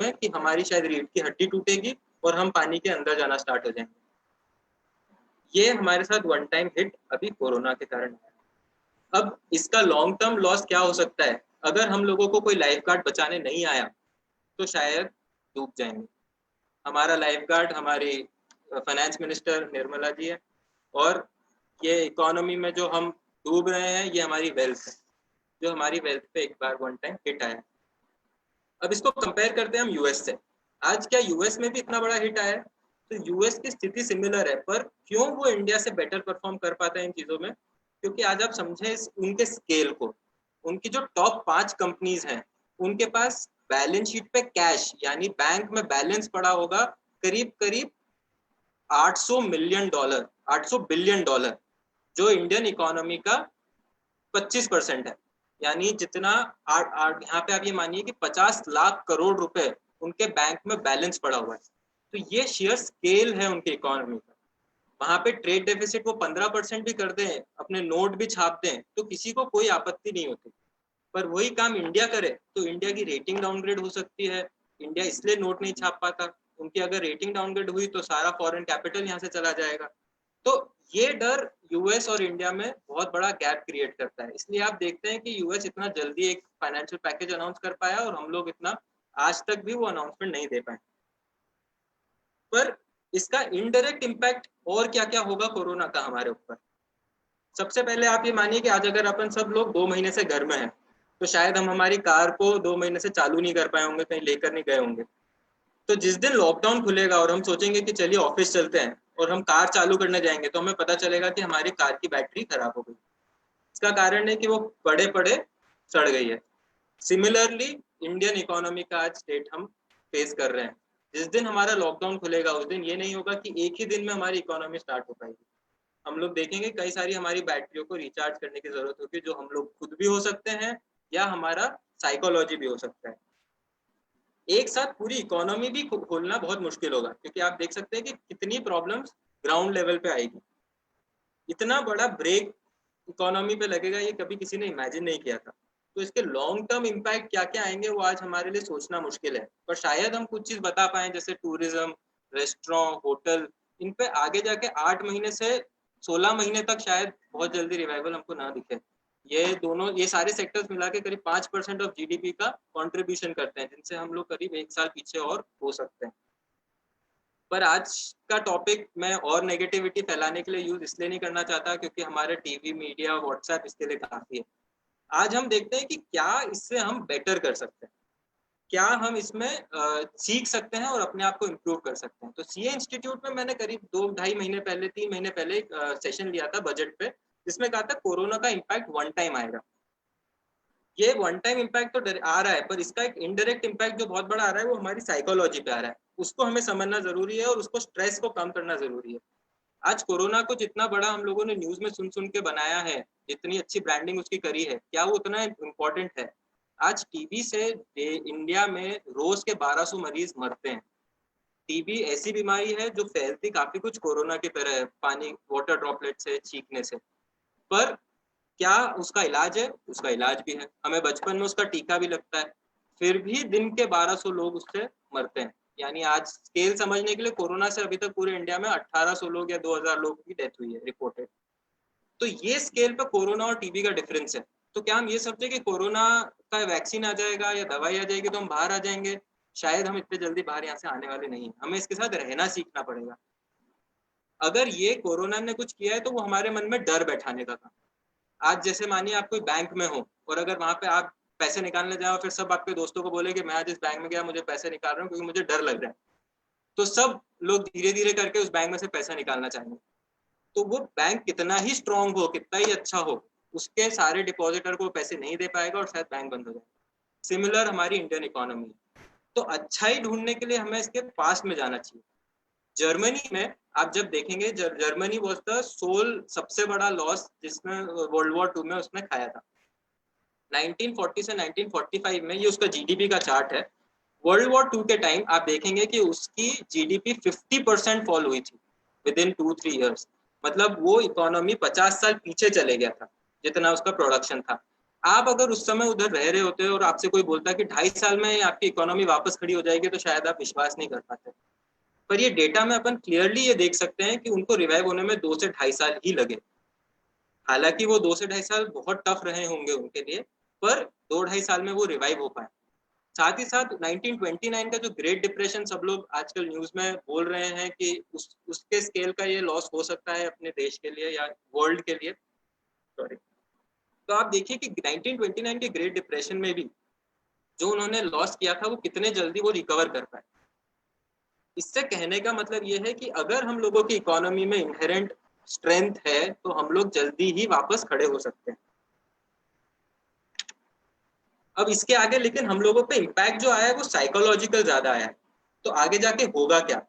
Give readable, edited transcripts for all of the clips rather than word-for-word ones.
है कि हमारी शायद रीढ़ की हड्डी टूटेगी और हम पानी के अंदर जाना स्टार्ट हो जाएंगे। ये हमारे साथ वन टाइम हिट अभी कोरोना के कारण है। अब इसका लॉन्ग टर्म लॉस क्या हो सकता है? अगर हम लोगों को कोई लाइफ गार्ड बचाने नहीं आया तो शायद डूब जाएंगे। हमारा लाइफ गार्ड हमारी फाइनेंस मिनिस्टर निर्मला जी है, और ये इकोनॉमी में जो हम डूब रहे हैं ये हमारी वेल्थ है, जो हमारी वेल्थ पे एक बार वन टाइम हिट आया। अब इसको कंपेयर करते हैं हम यूएस से। आज क्या यूएस में भी इतना बड़ा हिट आया है? तो यूएस की स्थिति सिमिलर है, पर क्यों वो इंडिया से बेटर परफॉर्म कर पाता है इन चीजों में? क्योंकि आज आप समझे उनके स्केल को। उनकी जो टॉप 5 कंपनीज हैं उनके पास बैलेंस शीट पे कैश यानी बैंक में बैलेंस पड़ा होगा करीब करीब $800 बिलियन, जो इंडियन इकोनॉमी का 25% है। यानी जितना यहाँ पे आप ये मानिए कि 50 लाख करोड़ रुपए उनके बैंक में बैलेंस पड़ा हुआ है। तो ये शेयर स्केल है उनके इकोनॉमी का। वहां पे ट्रेड डेफिसिट वो 15% भी कर दें, अपने नोट भी छाप दें, तो किसी को कोई आपत्ति नहीं होती। पर वही काम इंडिया करे तो इंडिया की रेटिंग डाउनग्रेड हो सकती है। इंडिया इसलिए नोट नहीं छाप पाता, उनकी अगर रेटिंग डाउनग्रेड हुई तो सारा फॉरेन कैपिटल यहाँ से चला जाएगा। तो ये डर यूएस और इंडिया में बहुत बड़ा गैप क्रिएट करता है। इसलिए आप देखते हैं कि यूएस इतना जल्दी एक फाइनेंशियल पैकेज अनाउंस कर पाया और हम लोग इतना आज तक भी वो अनाउंसमेंट नहीं दे पाए। पर इसका इनडायरेक्ट इम्पैक्ट और क्या क्या होगा कोरोना का हमारे ऊपर? सबसे पहले आप ये मानिए कि आज अगर अपन सब लोग 2 महीने से घर में हैं तो शायद हम हमारी कार को 2 महीने से चालू नहीं कर पाए होंगे, कहीं लेकर नहीं गए होंगे। तो जिस दिन लॉकडाउन खुलेगा और हम सोचेंगे कि चलिए ऑफिस चलते हैं और हम कार चालू करने जाएंगे तो हमें पता चलेगा कि हमारी कार की बैटरी खराब हो गई। इसका कारण है कि वो पड़े पड़े सड़ गई है। सिमिलरली इंडियन इकोनॉमी का आज स्टेट हम फेस कर रहे हैं। जिस दिन हमारा लॉकडाउन खुलेगा उस दिन ये नहीं होगा कि एक ही दिन में हमारी इकोनॉमी स्टार्ट हो पाएगी। हम लोग देखेंगे कई सारी हमारी बैटरियों को रिचार्ज करने की जरूरत होगी, जो हम लोग खुद भी हो सकते हैं या हमारा साइकोलॉजी भी हो सकता है। एक साथ पूरी इकोनॉमी भी खोलना बहुत मुश्किल होगा, क्योंकि आप देख सकते हैं कि कितनी प्रॉब्लम्स ग्राउंड लेवल पे आएगी। इतना बड़ा ब्रेक इकोनॉमी पे लगेगा ये कभी किसी ने इमेजिन नहीं किया था। तो इसके लॉन्ग टर्म इम्पैक्ट क्या क्या आएंगे वो आज हमारे लिए सोचना मुश्किल है। पर शायद हम कुछ चीज बता पाए, जैसे टूरिज्म, रेस्टोरेंट, होटल, इन पे आगे जाके 8 महीने से 16 महीने तक शायद बहुत जल्दी रिवाइवल हमको ना दिखे। ये सारे सेक्टर्स मिला के करीब 5% ऑफ जीडीपी का कंट्रीब्यूशन करते हैं, जिनसे हम लोग करीब 1 साल पीछे और हो सकते हैं। पर आज का टॉपिक मैं और नेगेटिविटी फैलाने के लिए यूज इसलिए नहीं करना चाहता क्योंकि हमारे टीवी, मीडिया, व्हाट्सएप इसके लिए काफी है। आज हम देखते हैं कि क्या इससे हम बेटर कर सकते हैं, क्या हम इसमें सीख सकते हैं और अपने आप को इम्प्रूव कर सकते हैं। तो सीए इंस्टीट्यूट में मैंने करीब 2-2.5 महीने पहले, 3 महीने पहले एक सेशन लिया था बजट पे, जिसमें कहा था कोरोना का इम्पैक्ट वन टाइम आएगा। ये वन टाइम इम्पैक्ट तो आ रहा है, पर इसका एक इनडायरेक्ट इम्पैक्ट जो बहुत बड़ा आ रहा है वो हमारी साइकोलॉजी पे आ रहा है। उसको हमें समझना जरूरी है और उसको स्ट्रेस को कम करना जरूरी है। आज कोरोना को जितना बड़ा हम लोगों ने न्यूज में सुन सुन के बनाया है, जितनी अच्छी ब्रांडिंग उसकी करी है, क्या वो उतना इम्पोर्टेंट है? आज टीबी से इंडिया में रोज के 1200 मरीज मरते हैं। टीबी ऐसी बीमारी है जो फैलती काफी कुछ कोरोना की तरह है, पानी, वाटर ड्रॉपलेट से, छींकने से। पर क्या उसका इलाज है? उसका इलाज भी है, हमें बचपन में उसका टीका भी लगता है, फिर भी दिन के 1200 लोग उससे मरते हैं। यानी आज स्केल समझने के लिए कोरोना से अभी तक पूरे इंडिया में 1800 लोग या 2000 लोग की डेथ हुई है रिपोर्टेड। तो ये स्केल पे कोरोना और टीबी का डिफरेंस है। तो क्या हम ये समझे कि कोरोना का वैक्सीन आ जाएगा या दवाई आ जाएगी तो हम बाहर आ जाएंगे? शायद हम इतने जल्दी बाहर यहाँ से आने वाले नहीं है। हमें इसके साथ रहना सीखना पड़ेगा। अगर ये कोरोना ने कुछ किया है तो वो हमारे मन में डर बैठाने का था। आज जैसे मानिए आप कोई बैंक में हो और अगर वहां पे आप पैसे निकालने जाओ, फिर सब आपके दोस्तों को बोले कि मैं आज इस बैंक में गया, मुझे पैसे निकाल रहा हूँ क्योंकि मुझे डर लग रहा है, तो सब लोग धीरे धीरे करके उस बैंक में से पैसा निकालना चाहेंगे। तो वो बैंक कितना ही स्ट्रांग हो, कितना ही अच्छा हो, उसके सारे डिपॉजिटर को पैसे नहीं दे पाएगा और शायद बैंक बंद हो जाएगा। सिमिलर हमारी इंडियन इकोनॉमी। तो अच्छाई ढूंढने के लिए हमें इसके पास में जाना चाहिए। जर्मनी में आप जब देखेंगे, जर्मनी वाज द सोल सबसे बड़ा लॉस जिसमें वर्ल्ड वॉर 2 में उसने खाया था। 1940 से 1945 में, ये उसका जीडीपी का चार्ट है। वर्ल्ड वॉर 2 के टाइम आप देखेंगे कि उसकी जीडीपी 50% फॉल हुई थी विद इन 2-3 ईयर्स। मतलब वो इकोनॉमी 50 साल पीछे चले गया था जितना उसका प्रोडक्शन था। आप अगर उस समय उधर रह रहे होते और आपसे कोई बोलता कि 2.5 साल में आपकी इकोनॉमी वापस खड़ी हो जाएगी, तो शायद आप विश्वास नहीं कर पाते। पर ये डेटा में अपन क्लियरली ये देख सकते हैं कि उनको रिवाइव होने में 2 से 2.5 साल ही लगे। हालांकि वो 2 से 2.5 साल बहुत टफ रहे होंगे उनके लिए, पर 2-2.5 साल में वो रिवाइव हो पाए। साथ ही साथ 1929 का जो ग्रेट डिप्रेशन सब लोग आजकल न्यूज में बोल रहे हैं कि उसके स्केल का ये लॉस हो सकता है अपने देश के लिए या वर्ल्ड के लिए, सॉरी। तो आप देखिए कि 1929 के ग्रेट डिप्रेशन में भी जो उन्होंने लॉस किया था वो कितने जल्दी वो रिकवर कर पाए। इससे कहने का मतलब ये है कि अगर हम लोगों की इकोनॉमी में इनहेरेंट स्ट्रेंथ है तो हम लोग जल्दी ही वापस खड़े हो सकते हैं। अब इसके आगे लेकिन हम लोगों पे इम्पैक्ट जो आया है वो साइकोलॉजिकल ज्यादा आया है। तो आगे जाके होगा क्या?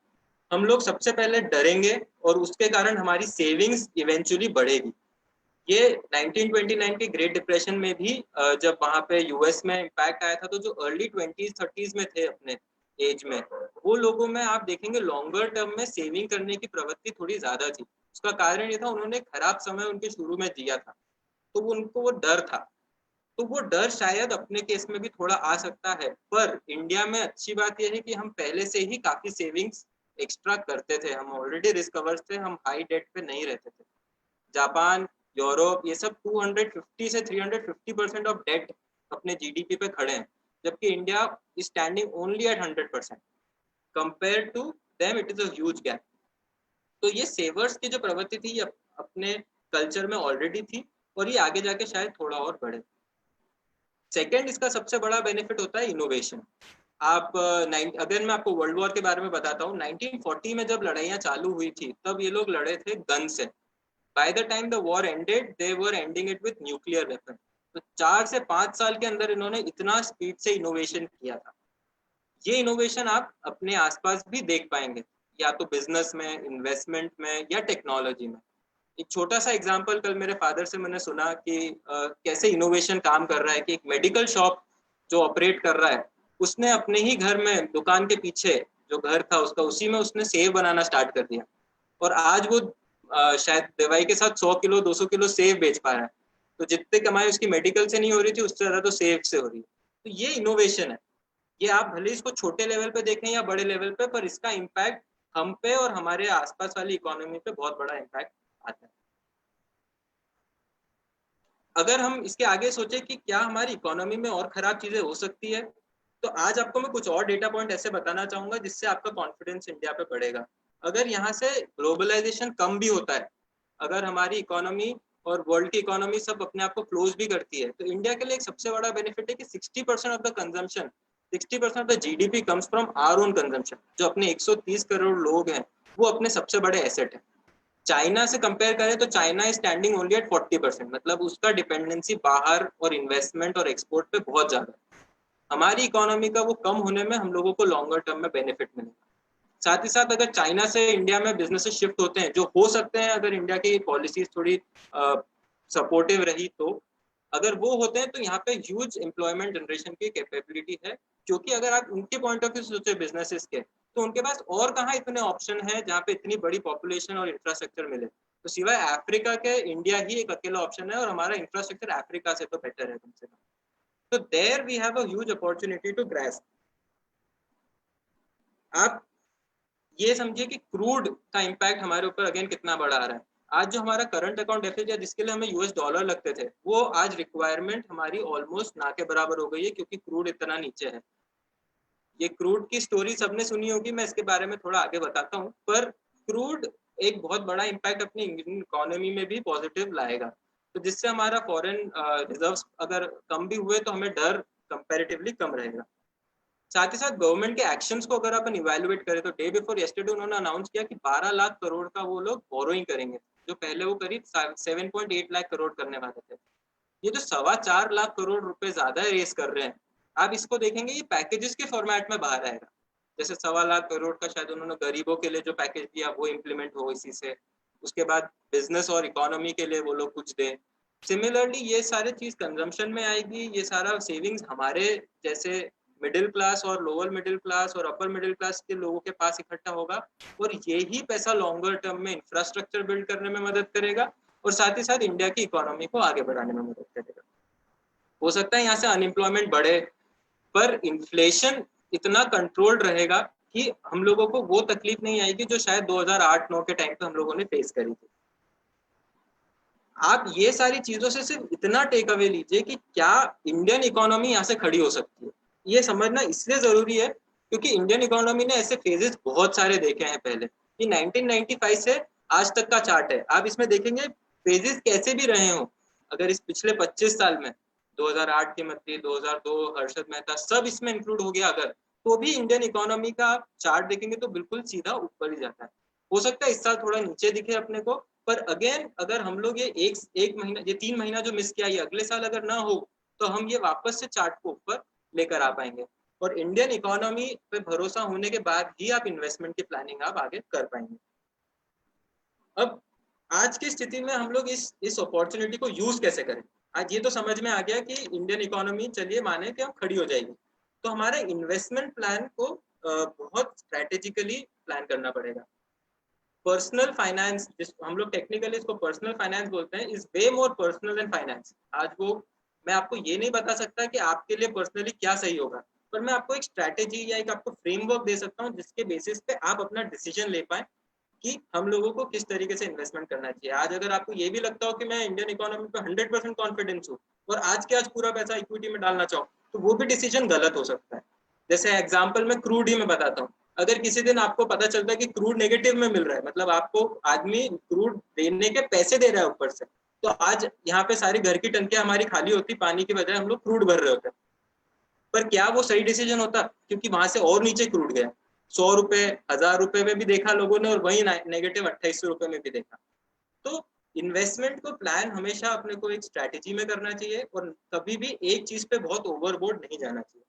हम लोग सबसे पहले डरेंगे और उसके कारण हमारी सेविंग्स इवेंचुअली बढ़ेगी। ये 1929 के ग्रेट डिप्रेशन में भी जब वहां पे यूएस में इम्पैक्ट आया था, तो जो अर्ली 20s 30s में थे अपने एज में, वो लोगों में आप देखेंगे लॉन्गर टर्म में सेविंग करने की प्रवृत्ति थोड़ी ज्यादा थी। उसका कारण ये था उन्होंने खराब समय उनके शुरू में जिया था, तो उनको वो डर था। तो वो डर शायद अपने केस में भी थोड़ा आ सकता है। पर इंडिया में अच्छी बात यह है कि हम पहले से ही काफी सेविंग्स एक्स्ट्रा करते थे, हम ऑलरेडी रिस्क कवर्स थे, हम हाई डेट पे नहीं रहते थे। जापान, यूरोप, ये सब 250 से 350% ऑफ डेट अपने जीडीपी पे खड़े हैं, जबकि India is standing only at 100%। Compare to them it is a huge gap. तो ये सेवर्स की जो प्रवृत्ति थी ये अपने कल्चर में ऑलरेडी थी, और ये आगे जाके शायद थोड़ा और बढ़े। सेकेंड, इसका सबसे बड़ा बेनिफिट होता है इनोवेशन। आप अगर मैं आपको वर्ल्ड वॉर के बारे में बताता हूँ, 1940 में जब लड़ाइयाँ चालू हुई थी तब ये लोग लड़े थे गन से। By the time the war ended they were ending it with nuclear weapon. तो 4 से 5 साल के अंदर इन्होंने इतना स्पीड से इनोवेशन किया था। ये इनोवेशन आप अपने आसपास भी देख पाएंगे, या तो बिजनेस में, इन्वेस्टमेंट में, या टेक्नोलॉजी में। एक छोटा सा एग्जांपल कल मेरे फादर से मैंने सुना कि कैसे इनोवेशन काम कर रहा है कि एक मेडिकल शॉप जो ऑपरेट कर रहा है, उसने अपने ही घर में दुकान के पीछे जो घर था उसका, उसी में उसने सेव बनाना स्टार्ट कर दिया। और आज वो शायद दवाई के साथ 100 किलो 200 किलो सेव बेच पा रहा है। तो जितने कमाई उसकी मेडिकल से नहीं हो रही थी, उससे ज्यादा तो सेव से हो रही है। तो ये इनोवेशन है। ये आप भले इसको छोटे लेवल पे देखें या बड़े लेवल पे, पर इसका इम्पैक्ट हम पे और हमारे आसपास वाली इकोनॉमी पे बहुत बड़ा इम्पैक्ट आता है। अगर हम इसके आगे सोचे कि क्या हमारी इकोनॉमी में और खराब चीजें हो सकती है, तो आज आपको मैं कुछ और डेटा पॉइंट ऐसे बताना चाहूंगा जिससे आपका कॉन्फिडेंस इंडिया पे बढ़ेगा। अगर यहाँ से ग्लोबलाइजेशन कम भी होता है, अगर हमारी इकोनॉमी और वर्ल्ड की इकोनॉमी सब अपने आप को क्लोज भी करती है, तो इंडिया के लिए एक सबसे बड़ा बेनिफिट है कि 60% of the consumption, 60% of the GDP comes from our own consumption. जो अपने 130 करोड़ लोग हैं वो अपने सबसे बड़े एसेट है। चाइना से कंपेयर करें तो China is standing only at 40%, मतलब उसका डिपेंडेंसी बाहर और इन्वेस्टमेंट और एक्सपोर्ट पे बहुत ज्यादा है। हमारी इकोनॉमी का वो कम होने में हम लोगों को लॉन्गर टर्म में बेनिफिट मिलेगा। साथ ही साथ अगर चाइना से इंडिया में बिजनेसेस शिफ्ट होते हैं, जो हो सकते हैं अगर इंडिया की पॉलिसीज थोड़ी सपोर्टिव रही, तो अगर वो होते हैं तो यहाँ पे ह्यूज एम्प्लॉयमेंट जनरेशन की कैपेबिलिटी है। क्योंकि अगर आप उनके पॉइंट ऑफ व्यू से सोचे बिजनेसेस के, तो उनके पास और कहाँ इतने ऑप्शन है जहाँ पे इतनी बड़ी पॉपुलेशन और इंफ्रास्ट्रक्चर मिले। तो सिवाय अफ्रीका के इंडिया ही एक अकेला ऑप्शन है, और हमारा इंफ्रास्ट्रक्चर अफ्रीका से तो बेटर है कम से कम। तो there we have a huge opportunity to grasp. आप ये समझिए कि क्रूड का इम्पैक्ट हमारे ऊपर अगेन कितना बड़ा आ रहा है। आज जो हमारा करंट अकाउंट डेफिसिट है, जिसके लिए हमें यूएस डॉलर लगते थे, वो आज रिक्वायरमेंट हमारी ऑलमोस्ट ना के बराबर हो गई है, क्योंकि क्रूड इतना नीचे है। ये क्रूड की स्टोरी सबने सुनी होगी, मैं इसके बारे में थोड़ा आगे बताता हूँ। पर क्रूड एक बहुत बड़ा इम्पैक्ट अपनी इंडियन इकोनॉमी में भी पॉजिटिव लाएगा। तो जिससे हमारा फॉरेन रिजर्व्स अगर कम भी हुए तो हमें डर कंपैरेटिवली कम रहेगा। साथ ही साथ गवर्नमेंट के एक्शंस को अगर अपन इवेल्युएट करें, तो डे बिफोर यस्टरडे उन्होंने अनाउंस किया कि 12 लाख करोड़ का वो लोग बोरोइंग करेंगे, जो पहले वो करीब 7.8 लाख करोड़ करने वाले थे। ये जो 4.25 लाख करोड़ रुपए ज्यादा रेस कर रहे हैं, आप इसको देखेंगे ये पैकेजेस के फॉर्मेट में बाहर आएगा। जैसे 1.25 लाख करोड़ का शायद उन्होंने गरीबों के लिए जो पैकेज दिया वो इम्प्लीमेंट हो इसी से। उसके बाद बिजनेस और इकोनॉमी के लिए वो लोग कुछ दें। सिमिलरली ये सारी चीज कंजम्पशन में आएगी, ये सारा सेविंग्स हमारे जैसे मिडिल क्लास और लोअर मिडिल क्लास और अपर मिडिल क्लास के लोगों के पास इकट्ठा होगा, और यही पैसा लॉन्गर टर्म में इंफ्रास्ट्रक्चर बिल्ड करने में मदद करेगा, और साथ ही साथ इंडिया की इकोनॉमी को आगे बढ़ाने में मदद करेगा। हो सकता है यहाँ से अनएम्प्लॉयमेंट बढ़े, पर इन्फ्लेशन इतना कंट्रोल्ड रहेगा कि हम लोगों को वो तकलीफ नहीं आएगी जो शायद 2008-9 के टाइम पे हम लोगों ने फेस करी थी। आप ये सारी चीजों से सिर्फ इतना टेक अवे लीजिए कि क्या इंडियन इकोनॉमी यहाँ से खड़ी हो सकती है। ये समझना इसलिए जरूरी है क्योंकि इंडियन इकोनॉमी ने ऐसे फेजेस बहुत सारे देखे हैं पहले, कि 1995 से आज तक का चार्ट है, आप इसमें देखेंगे फेजेस कैसे भी रहे हो। अगर इस पिछले 25 साल में 2008 की मध्य, 2002 हर्षद मेहता सब इसमें इंक्लूड हो गया अगर, तो भी इंडियन इकोनॉमी का आप चार्ट देखेंगे तो बिल्कुल सीधा ऊपर ही जाता है। हो सकता है इस साल थोड़ा नीचे दिखे अपने को, पर अगेन अगर हम लोग ये एक महीना, ये 3 महीना जो मिस किया, ये अगले साल अगर ना हो तो हम ये वापस से चार्ट को ऊपर लेकर आ पाएंगे। और इंडियन इकोनॉमी पे भरोसा होने के बाद ही आप इन्वेस्टमेंट की प्लानिंग आप आगे कर पाएंगे। अब आज की स्थिति में हम लोग इस अपॉर्चुनिटी को यूज कैसे करें। आज ये तो समझ में आ गया कि इंडियन इकोनॉमी चलिए माने कि हम खड़ी हो जाएगी, तो हमारे इन्वेस्टमेंट प्लान को बहुत स्ट्रेटेजिकली प्लान करना पड़ेगा। पर्सनल फाइनेंस, जिसको हम लोग टेक्निकली इसको पर्सनल फाइनेंस बोलते हैं, is way more personal than finance. आज वो मैं आपको ये नहीं बता सकता कि आपके लिए पर्सनली क्या सही होगा, पर मैं आपको एक स्ट्रैटेजी या एक आपको फ्रेमवर्क दे सकता हूँ जिसके बेसिस पे आप अपना डिसीजन ले पाए कि हम लोगों को किस तरीके से इन्वेस्टमेंट करना चाहिए। आज अगर आपको ये भी लगता हो कि मैं इंडियन इकोनॉमी पे 100% कॉन्फिडेंस हूँ और आज के आज पूरा पैसा इक्विटी में डालना चाहूँ, तो वो भी डिसीजन गलत हो सकता है। जैसे एग्जाम्पल में क्रूड ही मैं बताता हूँ, अगर किसी दिन आपको पता चलता है कि क्रूड नेगेटिव में मिल रहा है, मतलब आपको आदमी क्रूड देने के पैसे दे रहा है ऊपर से, तो आज यहाँ पे सारी घर की टंकियां हमारी खाली होती, पानी की बजाय हम लोग क्रूड भर रहे होते। पर क्या वो सही डिसीजन होता? क्योंकि वहां से और नीचे क्रूड गया, 100 रुपए 1000 रुपए में भी देखा लोगों ने, और वही नेगेटिव 2800 रुपए में भी देखा। तो इन्वेस्टमेंट को प्लान हमेशा अपने को एक स्ट्रैटेजी में करना चाहिए और कभी भी एक चीज पे बहुत ओवरबोर्ड नहीं जाना चाहिए।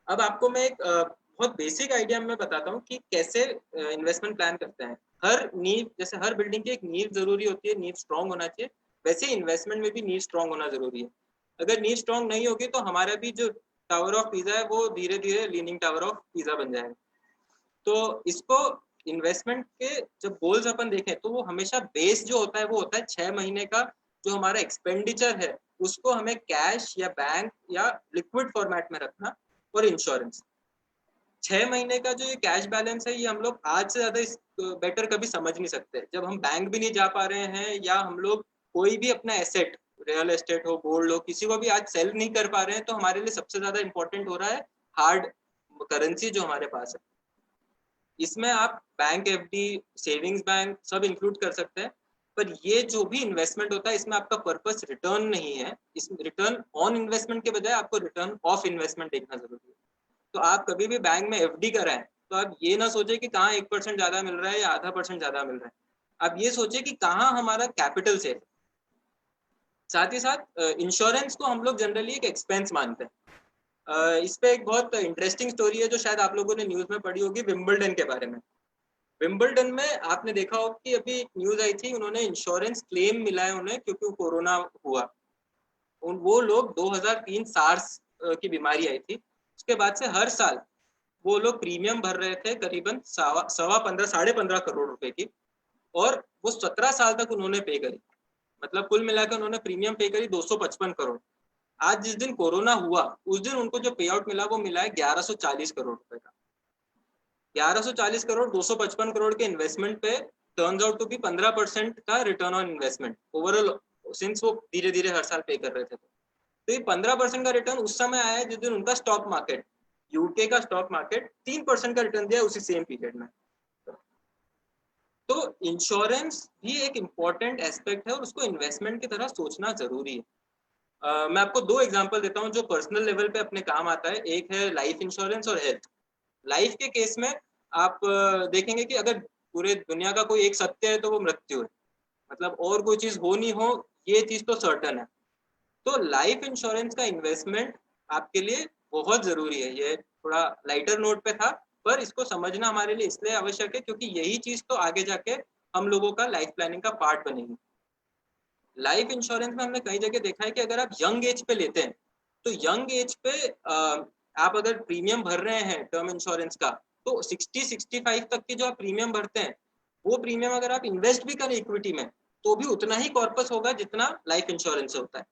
अब आपको मैं एक बहुत बेसिक आइडिया में बताता हूँ कि कैसे इन्वेस्टमेंट प्लान करते हैं। हर नींव, जैसे हर बिल्डिंग की एक नींव जरूरी होती है, नींव स्ट्रांग होना चाहिए, वैसे इन्वेस्टमेंट में भी नींव स्ट्रांग होना जरूरी है। अगर नींव स्ट्रांग नहीं होगी तो हमारा भी जो टावर ऑफ पिज़ा है वो धीरे धीरे लीनिंग टावर ऑफ पिज़ा बन जाएगा। तो इसको इन्वेस्टमेंट के जब गोल्स अपन देखें तो वो हमेशा बेस जो होता है वो होता है 6 महीने का जो हमारा एक्सपेंडिचर है उसको हमें कैश या बैंक या लिक्विड फॉर्मेट में रखना, और इंश्योरेंस। 6 महीने का जो ये कैश बैलेंस है ये हम लोग आज से ज्यादा बेटर कभी समझ नहीं सकते। जब हम बैंक भी नहीं जा पा रहे हैं या हम लोग कोई भी अपना एसेट, रियल एस्टेट हो, गोल्ड हो, किसी को भी आज सेल नहीं कर पा रहे हैं, तो हमारे लिए सबसे ज्यादा इंपॉर्टेंट हो रहा है हार्ड करेंसी जो हमारे पास है। इसमें आप बैंक, एफडी, सेविंग्स बैंक सब इंक्लूड कर सकते हैं, पर ये जो भी इन्वेस्टमेंट होता है इसमें आपका पर्पस रिटर्न नहीं है। इसमें रिटर्न ऑन इन्वेस्टमेंट के बजाय आपको रिटर्न ऑफ इन्वेस्टमेंट देखना जरूरी है। तो आप कभी भी बैंक में एफडी कराएं तो आप ये ना सोचे कि कहाँ 1% ज्यादा मिल रहा है या आधा % ज्यादा मिल रहा है, आप ये सोचे कि कहाँ हमारा कैपिटल सेफ। साथ ही साथ इंश्योरेंस को हम लोग जनरली एक एक्सपेंस मानते हैं। इस पे एक बहुत इंटरेस्टिंग स्टोरी है जो शायद आप लोगों ने न्यूज में पढ़ी होगी, विंबलडन के बारे में। विंबलडन में आपने देखा होगा कि अभी न्यूज आई थी, उन्होंने इंश्योरेंस क्लेम मिला है उन्हें क्योंकि कोरोना हुआ। वो लोग 2003 सार्स की बीमारी आई थी, उसके बाद से हर साल वो लोग प्रीमियम भर रहे थे करीबन 15.5 करोड़ रुपए की, और वो 17 साल तक उन्होंने पे करी। मतलब कुल मिलाकर उन्होंने प्रीमियम पे करी 255 करोड़। आज जिस दिन कोरोना हुआ उस दिन उनको जो पे आउट मिला वो मिला है 1140 करोड़ रुपए का। 1140 करोड़ 255 करोड़ के इन्वेस्टमेंट पे टर्न्स आउट टू बी 15% का return on investment overall, since वो धीरे धीरे हर साल पे कर रहे थे। तो ये 15% का रिटर्न उस समय आया जिस दिन उनका स्टॉक मार्केट, यूके का स्टॉक मार्केट 3% का रिटर्न दिया उसी सेम पीरियड में। तो इंश्योरेंस भी एक इम्पॉर्टेंट एस्पेक्ट है और उसको इन्वेस्टमेंट की तरह सोचना जरूरी है। मैं आपको 2 एग्जांपल देता हूँ जो पर्सनल लेवल पे अपने काम आता है। एक है लाइफ इंश्योरेंस और हेल्थ। लाइफ के केस में आप देखेंगे कि अगर पूरे दुनिया का कोई एक सत्य है तो वो मृत्यु है, मतलब और कोई चीज हो नहीं हो ये चीज तो सर्टन है। तो लाइफ इंश्योरेंस का इन्वेस्टमेंट आपके लिए बहुत जरूरी है। ये थोड़ा लाइटर नोट पे था, पर इसको समझना हमारे लिए इसलिए आवश्यक है क्योंकि यही चीज तो आगे जाके हम लोगों का लाइफ प्लानिंग का पार्ट बनेगी। लाइफ इंश्योरेंस में हमने कई जगह देखा है कि अगर आप यंग एज पे लेते हैं तो यंग एज पे आप अगर प्रीमियम भर रहे हैं टर्म इंश्योरेंस का, तो 60-65 तक के जो आप प्रीमियम भरते हैं वो प्रीमियम अगर आप इन्वेस्ट भी करें इक्विटी में तो भी उतना ही कॉर्पस होगा जितना लाइफ इंश्योरेंस से होता है।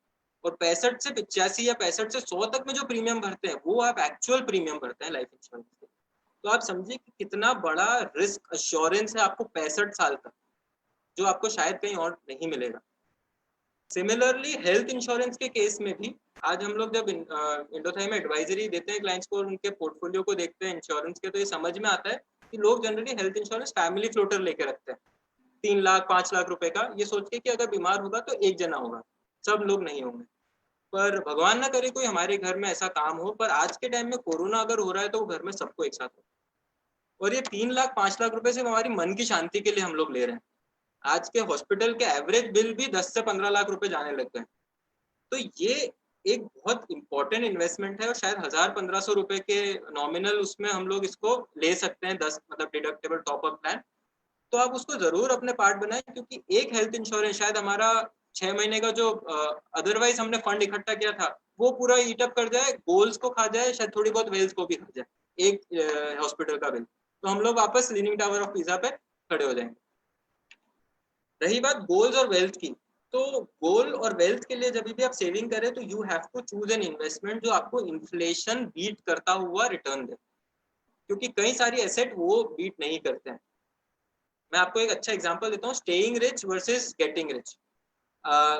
और 65 से 85 या 65 से 100 तक में जो प्रीमियम भरते हैं वो आप एक्चुअल प्रीमियम भरते हैं लाइफ इंश्योरेंस के। तो आप समझिए कि कितना बड़ा रिस्क अश्योरेंस है आपको 65 साल तक, जो आपको शायद कहीं और नहीं मिलेगा। सिमिलरली हेल्थ इंश्योरेंस के केस में भी आज हम लोग जब इंडोथाई में एडवाइजरी देते हैं क्लाइंट्स को और उनके पोर्टफोलियो को देखते हैं इंश्योरेंस के, तो ये समझ में आता है कि लोग generally health insurance family floater लेके रखते हैं 3 लाख 5 लाख रुपए का, ये सोच के कि अगर बीमार होगा तो एक जना होगा, सब लोग नहीं होंगे। पर भगवान ना करे कोई हमारे घर में ऐसा काम हो, पर आज के टाइम में कोरोना अगर हो रहा है तो वो घर में सबको एक साथ हो, और ये 3 लाख 5 लाख रुपए सिर्फ हमारी मन की शांति के लिए हम लोग ले रहे हैं। आज के हॉस्पिटल के एवरेज बिल भी 10 से 15 लाख रुपए जाने लग गए। तो ये एक बहुत इंपॉर्टेंट इन्वेस्टमेंट है और शायद 1000-1500 रुपए के नॉमिनल उसमें हम लोग इसको ले सकते हैं, 10 मतलब डिडक्टेबल टॉप अप प्लान। तो आप उसको जरूर अपने पार्ट बनाएं, क्योंकि एक हेल्थ इंश्योरेंस शायद हमारा 6 महीने का जो अदरवाइज हमने फंड इकट्ठा किया था वो पूरा ईटअप कर जाए, गोल्स को खा जाए, शायद थोड़ी बहुत वेल्थ को भी खा जाए एक हॉस्पिटल का बिल, तो हम लोग वापस लीनिंग टावर ऑफ पिज़ा पे खड़े हो जाएंगे। रही बात गोल्स और वेल्थ की, तो गोल और वेल्थ के लिए जब भी आप सेविंग करें तो you have to choose an investment जो आपको इन्फ्लेशन बीट करता हुआ रिटर्न दे, क्योंकि कई सारी एसेट वो बीट नहीं करते हैं। मैं आपको एक अच्छा एग्जांपल देता हूँ, staying rich versus getting rich.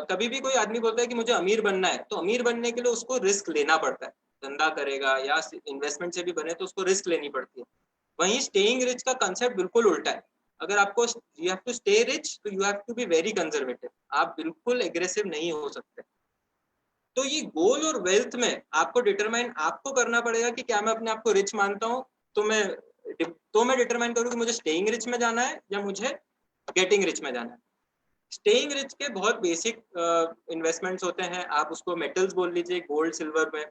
कभी भी कोई आदमी बोलता है कि मुझे अमीर बनना है, तो अमीर बनने के लिए उसको रिस्क लेना पड़ता है, धंधा करेगा या इन्वेस्टमेंट से भी बने तो उसको रिस्क लेनी पड़ती है। वहीं स्टेइंग रिच का कंसेप्ट बिल्कुल उल्टा है। अगर आपको you have to stay rich तो you have to be very conservative, आप बिल्कुल एग्रेसिव नहीं हो सकते। तो ये गोल और वेल्थ में आपको डिटरमाइन आपको करना पड़ेगा कि क्या मैं अपने आप को रिच मानता हूँ, तो मैं डिटरमाइन करूँ कि मुझे स्टेइंग रिच में जाना है या मुझे गेटिंग रिच में जाना है। स्टेइंग रिच के बहुत बेसिक इन्वेस्टमेंट्स होते हैं, आप उसको मेटल्स बोल लीजिए, गोल्ड सिल्वर में।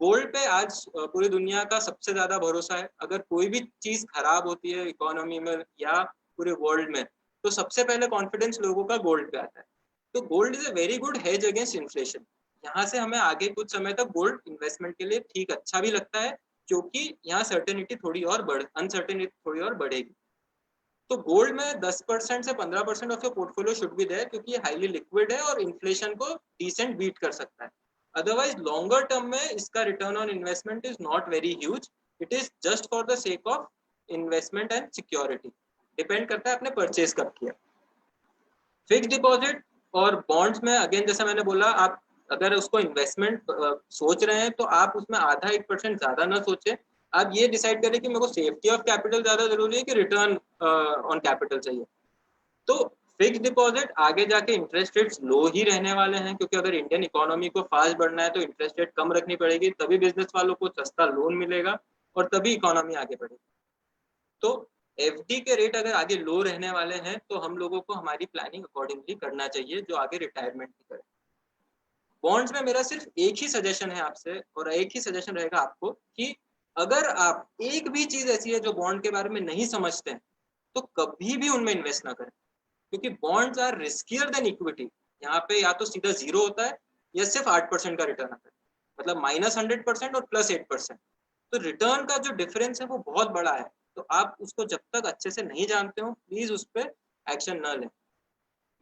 गोल्ड पे आज पूरी दुनिया का सबसे ज्यादा भरोसा है। अगर कोई भी चीज खराब होती है इकोनॉमी में या पूरे वर्ल्ड में, तो सबसे पहले कॉन्फिडेंस लोगों का गोल्ड पे आता है। तो gold is a very good hedge against inflation. यहाँ से हमें आगे कुछ समय तक गोल्ड इन्वेस्टमेंट के लिए ठीक अच्छा भी लगता है, क्योंकि यहाँ सर्टेनिटी थोड़ी और अनसर्टेनिटी थोड़ी और बढ़ेगी। तो गोल्ड में 10% से 15% of your portfolio should be there, क्योंकि ये हाईली लिक्विड है और इन्फ्लेशन को डिसेंट बीट कर सकता है। अदरवाइज लॉन्गर टर्म में इसका return on investment is not very huge, it is just for the sake of investment and security. Depend करता है आपने परचेज कब किया। फिक्स डिपॉजिट और बॉन्ड्स में अगेन जैसा मैंने बोला, आप अगर उसको इन्वेस्टमेंट सोच रहे हैं तो आप उसमें आधा 1% ज्यादा ना सोचें। आप ये डिसाइड करें कि मेरे को सेफ्टी ऑफ कैपिटल ज्यादा जरूरी है कि रिटर्न ऑन कैपिटल चाहिए। तो फिक्स डिपॉजिट आगे जाके इंटरेस्ट रेट्स लो ही रहने वाले हैं, क्योंकि अगर इंडियन इकोनॉमी को फास्ट बढ़ना है तो इंटरेस्ट रेट कम रखनी पड़ेगी, तभी बिजनेस वालों को सस्ता लोन मिलेगा और तभी इकोनॉमी आगे बढ़ेगी। तो एफडी के रेट अगर आगे लो रहने वाले हैं तो हम लोगों को हमारी प्लानिंग अकॉर्डिंगली करना चाहिए, जो आगे रिटायरमेंट की करे। बॉन्ड्स में मेरा सिर्फ एक ही सजेशन है आपसे, और एक ही सजेशन रहेगा आपको कि अगर आप एक भी चीज ऐसी है जो बॉन्ड के बारे में नहीं समझते हैं तो कभी भी उनमें इन्वेस्ट ना करें, क्योंकि bonds are riskier than equity. यहाँ पे या तो सीधा 0 होता है या सिर्फ 8% का रिटर्न आता है, मतलब -100% और +8%। तो रिटर्न का जो डिफरेंस है वो बहुत बड़ा है। तो आप उसको जब तक अच्छे से नहीं जानते हो प्लीज उस पर एक्शन न लें।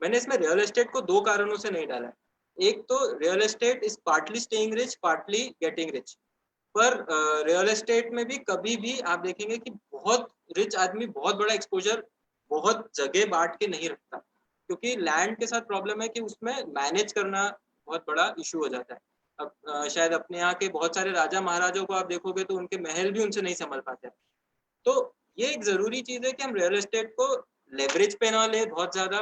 मैंने इसमें रियल एस्टेट को 2 कारणों से नहीं डाला है। एक तो real estate is partly staying rich partly getting rich, पर रियल एस्टेट में भी कभी भी आप देखेंगे कि बहुत रिच आदमी बहुत बड़ा एक्सपोजर बहुत जगह बांट के नहीं रखता, क्योंकि लैंड के साथ प्रॉब्लम है कि उसमें मैनेज करना बहुत बड़ा इशू हो जाता है। अब शायद अपने यहाँ के बहुत सारे राजा महाराजाओं को आप देखोगे तो उनके महल भी उनसे नहीं संभल पाते। तो ये एक जरूरी चीज है कि हम रियल एस्टेट को लेवरेज पे ना ले बहुत ज्यादा,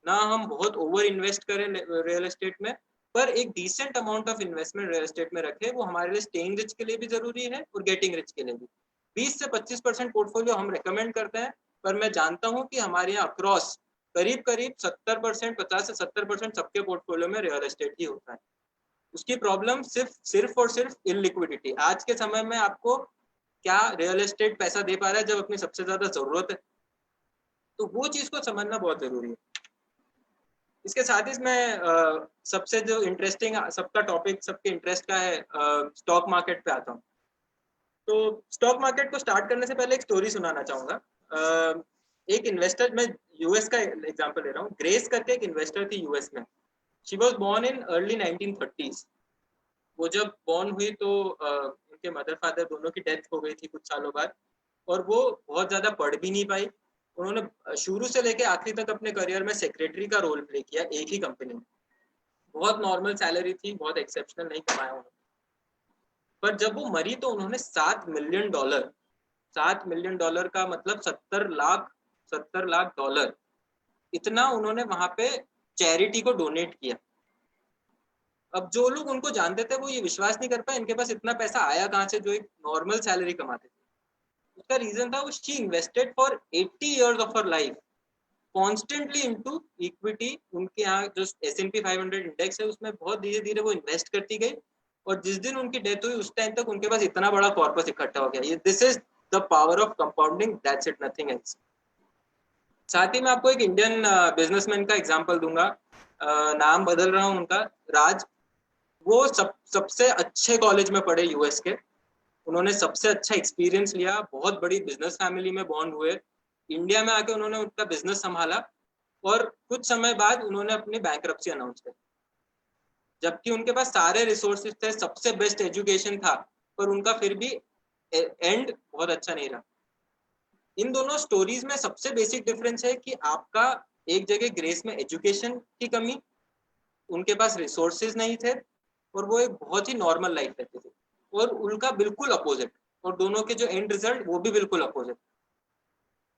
ना हम बहुत ओवर इन्वेस्ट करें रियल एस्टेट में, पर एक decent amount of investment real estate में रखें। वो हमारे लिए स्टेइंग रिच के लिए भी जरूरी है और गेटिंग रिच के लिए भी। 20 से 25% पोर्टफोलियो हम रेकमेंड करते हैं, पर मैं जानता हूँ कि हमारे यहाँ अक्रॉस करीब करीब 70%, 50 से 70% सबके पोर्टफोलियो में रियल एस्टेट ही होता है। उसकी प्रॉब्लम सिर्फ और सिर्फ इलिक्विडिटी। आज के समय में आपको क्या रियल एस्टेट पैसा दे पा रहा है जब अपनी सबसे ज्यादा जरूरत है, तो वो चीज को समझना बहुत जरूरी है। इसके साथ ही मैं सबसे जो इंटरेस्टिंग सबका टॉपिक सबके इंटरेस्ट का है, स्टॉक मार्केट पे आता हूँ। तो स्टॉक मार्केट को स्टार्ट करने से पहले एक स्टोरी सुनाना चाहूंगा। एक इन्वेस्टर, मैं यूएस का एग्जांपल ले रहा हूँ, ग्रेस करके एक इन्वेस्टर थी यूएस में। She was born in early 1930s। वो जब बॉर्न हुई तो उनके मदर फादर दोनों की डेथ हो गई थी कुछ सालों बाद, और वो बहुत ज़्यादा पढ़ भी नहीं पाई। उन्होंने शुरू से लेके आखिरी तक अपने करियर में सेक्रेटरी का रोल प्ले किया एक ही कंपनी में। बहुत नॉर्मल सैलरी थी, बहुत एक्सेप्शनल नहीं कमाया उन्होंने। पर जब वो मरी तो उन्होंने $7 मिलियन, $7 मिलियन का मतलब 70 लाख डॉलर, इतना उन्होंने वहां पे चैरिटी को डोनेट किया। अब जो लोग उनको जानते थे वो ये विश्वास नहीं कर पाए इनके पास इतना पैसा आया कहाँ से, जो एक नॉर्मल सैलरी कमाते थे। उसका रीजन था वो she invested for 80 years of her life constantly into equity. उनके यहाँ जो S&P 500 इंडेक्स है उसमें बहुत धीरे धीरे वो इन्वेस्ट करती गई, और जिस दिन उनकी डेथ हुई उस टाइम तक उनके पास इतना बड़ा कॉर्पस इकट्ठा हो गया। This is the power of compounding, that's it, nothing else. साथ ही मैं आपको एक इंडियन बिजनेसमैन का एग्जांपल दूंगा, नाम बदल रहा हूँ उनका, राज। वो सबसे अच्छे कॉलेज में पढ़े यूएस के, उन्होंने सबसे अच्छा एक्सपीरियंस लिया, बहुत बड़ी बिजनेस फैमिली में बॉर्न हुए। इंडिया में आके उन्होंने उनका बिजनेस संभाला, और कुछ समय बाद उन्होंने अपनी बैंकरप्सी अनाउंस करी, जबकि उनके पास सारे रिसोर्सेज थे, सबसे बेस्ट एजुकेशन था, पर उनका फिर भी एंड बहुत अच्छा नहीं रहा। इन दोनों स्टोरीज में सबसे बेसिक डिफरेंस है कि आपका एक जगह ग्रेस में एजुकेशन की कमी, उनके पास रिसोर्सेज नहीं थे, और वो एक बहुत ही नॉर्मल लाइफ रहती थी, और उनका बिल्कुल अपोजिट, और दोनों के जो एंड रिजल्ट वो भी बिल्कुल अपोजिट।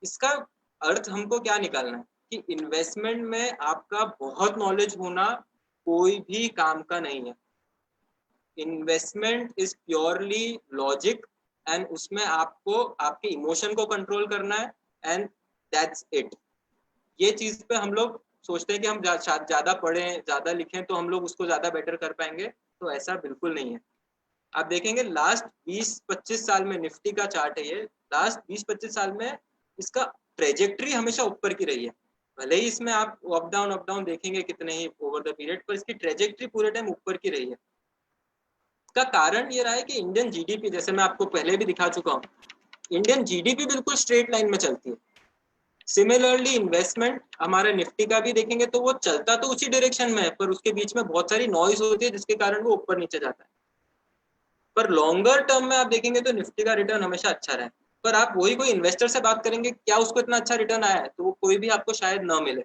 इसका अर्थ हमको क्या निकालना है कि इन्वेस्टमेंट में आपका बहुत नॉलेज होना कोई भी काम का नहीं है। Investment is purely logic, and उसमें आपको आपके इमोशन को कंट्रोल करना है, एंड दैट्स इट। ये चीज पे हम लोग सोचते हैं कि हम ज्यादा पढ़ें, ज्यादा लिखें तो हम लोग उसको ज्यादा बेटर कर पाएंगे, तो ऐसा बिल्कुल नहीं है। आप देखेंगे लास्ट 20-25 साल में, निफ्टी का चार्ट है ये, लास्ट 20-25 साल में इसका ट्रेजेक्ट्री हमेशा ऊपर की रही है। भले ही इसमें आप अप डाउन देखेंगे कितने ही ओवर द पीरियड, पर इसकी ट्रेजेक्ट्री पूरे टाइम ऊपर की रही है। इसका कारण ये रहा है कि इंडियन जीडीपी, जैसे मैं आपको पहले भी दिखा चुका हूँ, इंडियन जीडीपी बिल्कुल स्ट्रेट लाइन में चलती है। सिमिलरली इन्वेस्टमेंट, हमारे निफ्टी का भी देखेंगे तो वो चलता तो उसी डायरेक्शन में है, पर उसके बीच में बहुत सारी नॉइज होती है जिसके कारण वो ऊपर नीचे जाता है। पर लॉन्गर टर्म में आप देखेंगे तो निफ्टी का रिटर्न हमेशा अच्छा रहा है। पर आप वही कोई इन्वेस्टर से बात करेंगे क्या उसको इतना अच्छा रिटर्न आया है, तो वो कोई भी आपको शायद न मिले।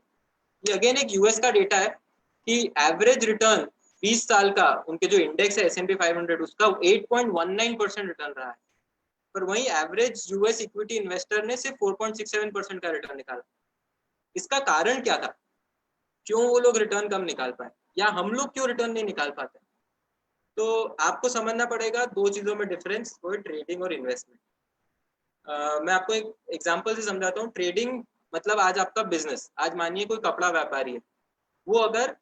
ये अगेन एक यूएस का डेटा है कि एवरेज रिटर्न 20 साल का उनके जो इंडेक्स है S&P 500 उसका 8.19% रिटर्न रहा है, पर वहीं एवरेज यूएस इक्विटी इन्वेस्टर ने सिर्फ 4.67% का रिटर्न निकाला। इसका कारण क्या था, क्यों वो लोग रिटर्न कम निकाल पाए, या हम लोग क्यों रिटर्न नहीं निकाल पाते? तो आपको समझना पड़ेगा दो चीजों में डिफरेंस, वो है ट्रेडिंग और इन्वेस्टमेंट। मैं आपको एक एग्जांपल से समझाता हूँ। ट्रेडिंग मतलब आज आपका बिजनेस, आज मानिए कोई कपड़ा व्यापारी है, वो अगर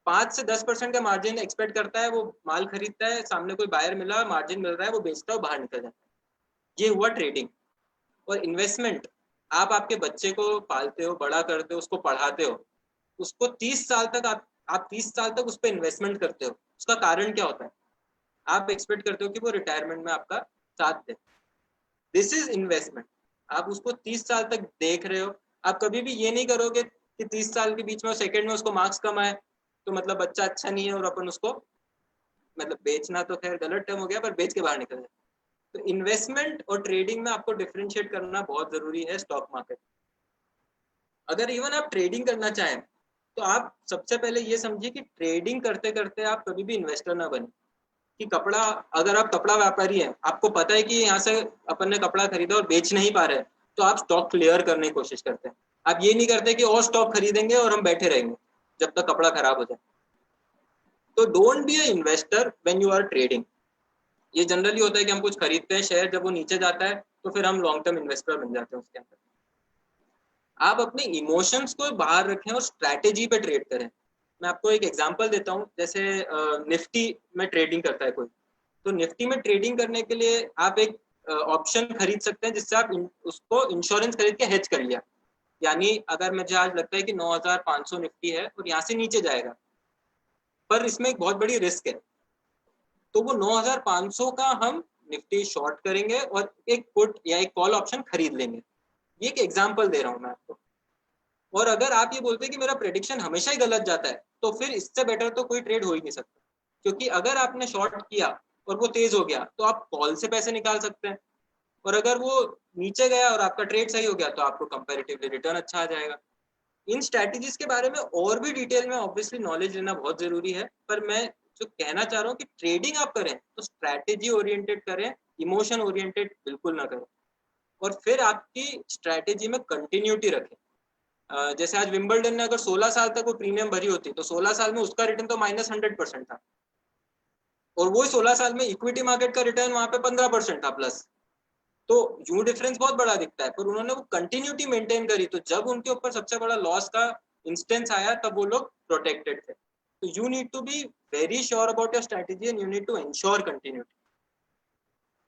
5 से 10% का मार्जिन एक्सपेक्ट करता है, वो माल खरीदता है, सामने कोई बायर मिला, मार्जिन मिल रहा है, वो बेचता है, बाहर निकल जाता है। ये हुआ ट्रेडिंग। और इन्वेस्टमेंट, आप आपके बच्चे को पालते हो, बड़ा करते हो, उसको पढ़ाते हो, उसको 30 साल तक आप 30 साल तक उस पर इन्वेस्टमेंट करते हो। उसका कारण क्या होता है, आप एक्सपेक्ट करते हो कि वो रिटायरमेंट में आपका साथ दे। This is investment. आप उसको 30 साल तक देख रहे हो। आप कभी भी ये नहीं करोगे कि 30 साल के बीच में सेकंड में उसको मार्क्स कम आए तो मतलब बच्चा अच्छा नहीं है और अपन उसको, मतलब बेचना तो खैर गलत टर्म हो गया, पर बेच के बाहर निकल जाए। तो इन्वेस्टमेंट और ट्रेडिंग में आपको डिफरेंशिएट करना बहुत जरूरी है स्टॉक मार्केट। अगर इवन आप ट्रेडिंग करना चाहें तो आप सबसे पहले ये समझिए कि ट्रेडिंग करते करते आप कभी भी इन्वेस्टर ना बने। कि कपड़ा, अगर आप कपड़ा व्यापारी हैं, आपको पता है कि यहाँ से अपन ने कपड़ा खरीदा और बेच नहीं पा रहे, तो आप स्टॉक क्लियर करने की कोशिश करते हैं। आप ये नहीं करते कि और स्टॉक खरीदेंगे और हम बैठे रहेंगे जब तक कपड़ा खराब हो जाए। तो don't be a investor when you are trading. ये जनरली होता है कि हम कुछ खरीदते हैं शेयर, जब वो नीचे जाता है तो फिर हम लॉन्ग टर्म इन्वेस्टर बन जाते हैं उसके अंदर। आप अपने इमोशंस को बाहर रखें और स्ट्रैटेजी पे ट्रेड करें। मैं आपको एक एग्जांपल देता हूँ, जैसे निफ्टी में ट्रेडिंग करता है कोई, तो निफ्टी में ट्रेडिंग करने के लिए आप एक ऑप्शन खरीद सकते हैं जिससे आप उसको इंश्योरेंस खरीद के हेज कर लिया। यानी अगर मुझे आज लगता है कि 9500 निफ्टी है और यहाँ से नीचे जाएगा, पर इसमें एक बहुत बड़ी रिस्क है, तो वो 9500 का हम निफ्टी शॉर्ट करेंगे और एक पुट या एक कॉल ऑप्शन खरीद लेंगे। ये एक एग्जांपल दे रहा हूँ मैं आपको। और अगर आप ये बोलते हैं कि मेरा प्रेडिक्शन हमेशा ही गलत जाता है, तो फिर इससे बेटर तो कोई ट्रेड हो ही नहीं सकता। क्योंकि अगर आपने शॉर्ट किया और वो तेज हो गया तो आप कॉल से पैसे निकाल सकते हैं, और अगर वो नीचे गया और आपका ट्रेड सही हो गया तो आपको कंपैरेटिवली रिटर्न अच्छा आ जाएगा। इन स्ट्रैटेजीज के बारे में और भी डिटेल में ऑब्वियसली नॉलेज लेना बहुत जरूरी है, पर मैं जो कहना चाह रहा हूँ कि ट्रेडिंग आप करें तो स्ट्रैटेजी ओरिएंटेड करें, इमोशन ओरिएंटेड बिल्कुल ना करें। और फिर आपकी स्ट्रैटेजी में कंटिन्यूटी रखें। जैसे आज विंबलडन ने अगर 16 साल तक वो प्रीमियम भरी होती तो 16 साल में उसका रिटर्न तो -100% था, और वो 16 साल में इक्विटी मार्केट का रिटर्न वहां पे 15% था प्लस। तो यूं डिफरेंस बहुत बड़ा दिखता है, पर उन्होंने वो कंटिन्यूटी मेंटेन करी, तो जब उनके ऊपर सबसे बड़ा लॉस का इंस्टेंस आया तब वो लोग प्रोटेक्टेड थे। तो you need to be very sure about your strategy and you need to ensure continuity.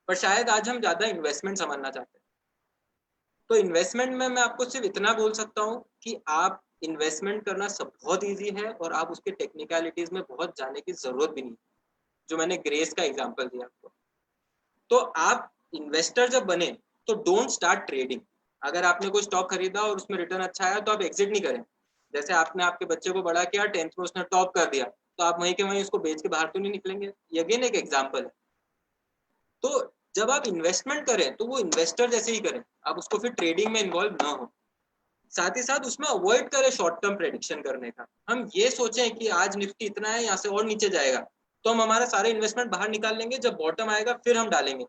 पर शायद आज हम ज्यादा इन्वेस्टमेंट समझना चाहते हैं। तो इन्वेस्टमेंट में मैं आपको सिर्फ इतना बोल सकता हूँ कि आप इन्वेस्टमेंट करना सब बहुत ईजी है, और आप उसके टेक्निकलिटीज में बहुत जाने की जरूरत भी नहीं, जो मैंने ग्रेस का एग्जांपल दिया आपको। तो आप इन्वेस्टर जब बने तो डोंट स्टार्ट ट्रेडिंग। अगर आपने कोई स्टॉक खरीदा और उसमें रिटर्न अच्छा आया तो आप एग्जिट नहीं करें। जैसे आपने आपके बच्चे को बड़ा किया, 10th में उसने टॉप कर दिया, तो आप वहीं के वहीं उसको बेच के बाहर तो नहीं निकलेंगे। ये अगेन एक एग्जांपल है। तो जब आप इन्वेस्टमेंट करें तो वो इन्वेस्टर जैसे ही करें, आप उसको फिर ट्रेडिंग में इन्वॉल्व ना हो। साथ ही साथ उसमें अवॉइड करें शॉर्ट टर्म प्रेडिक्शन करने का। हम ये सोचें कि आज निफ्टी इतना है, यहाँ से और नीचे जाएगा, तो हम हमारा सारे इन्वेस्टमेंट बाहर निकाल लेंगे, जब बॉटम आएगा फिर हम डालेंगे।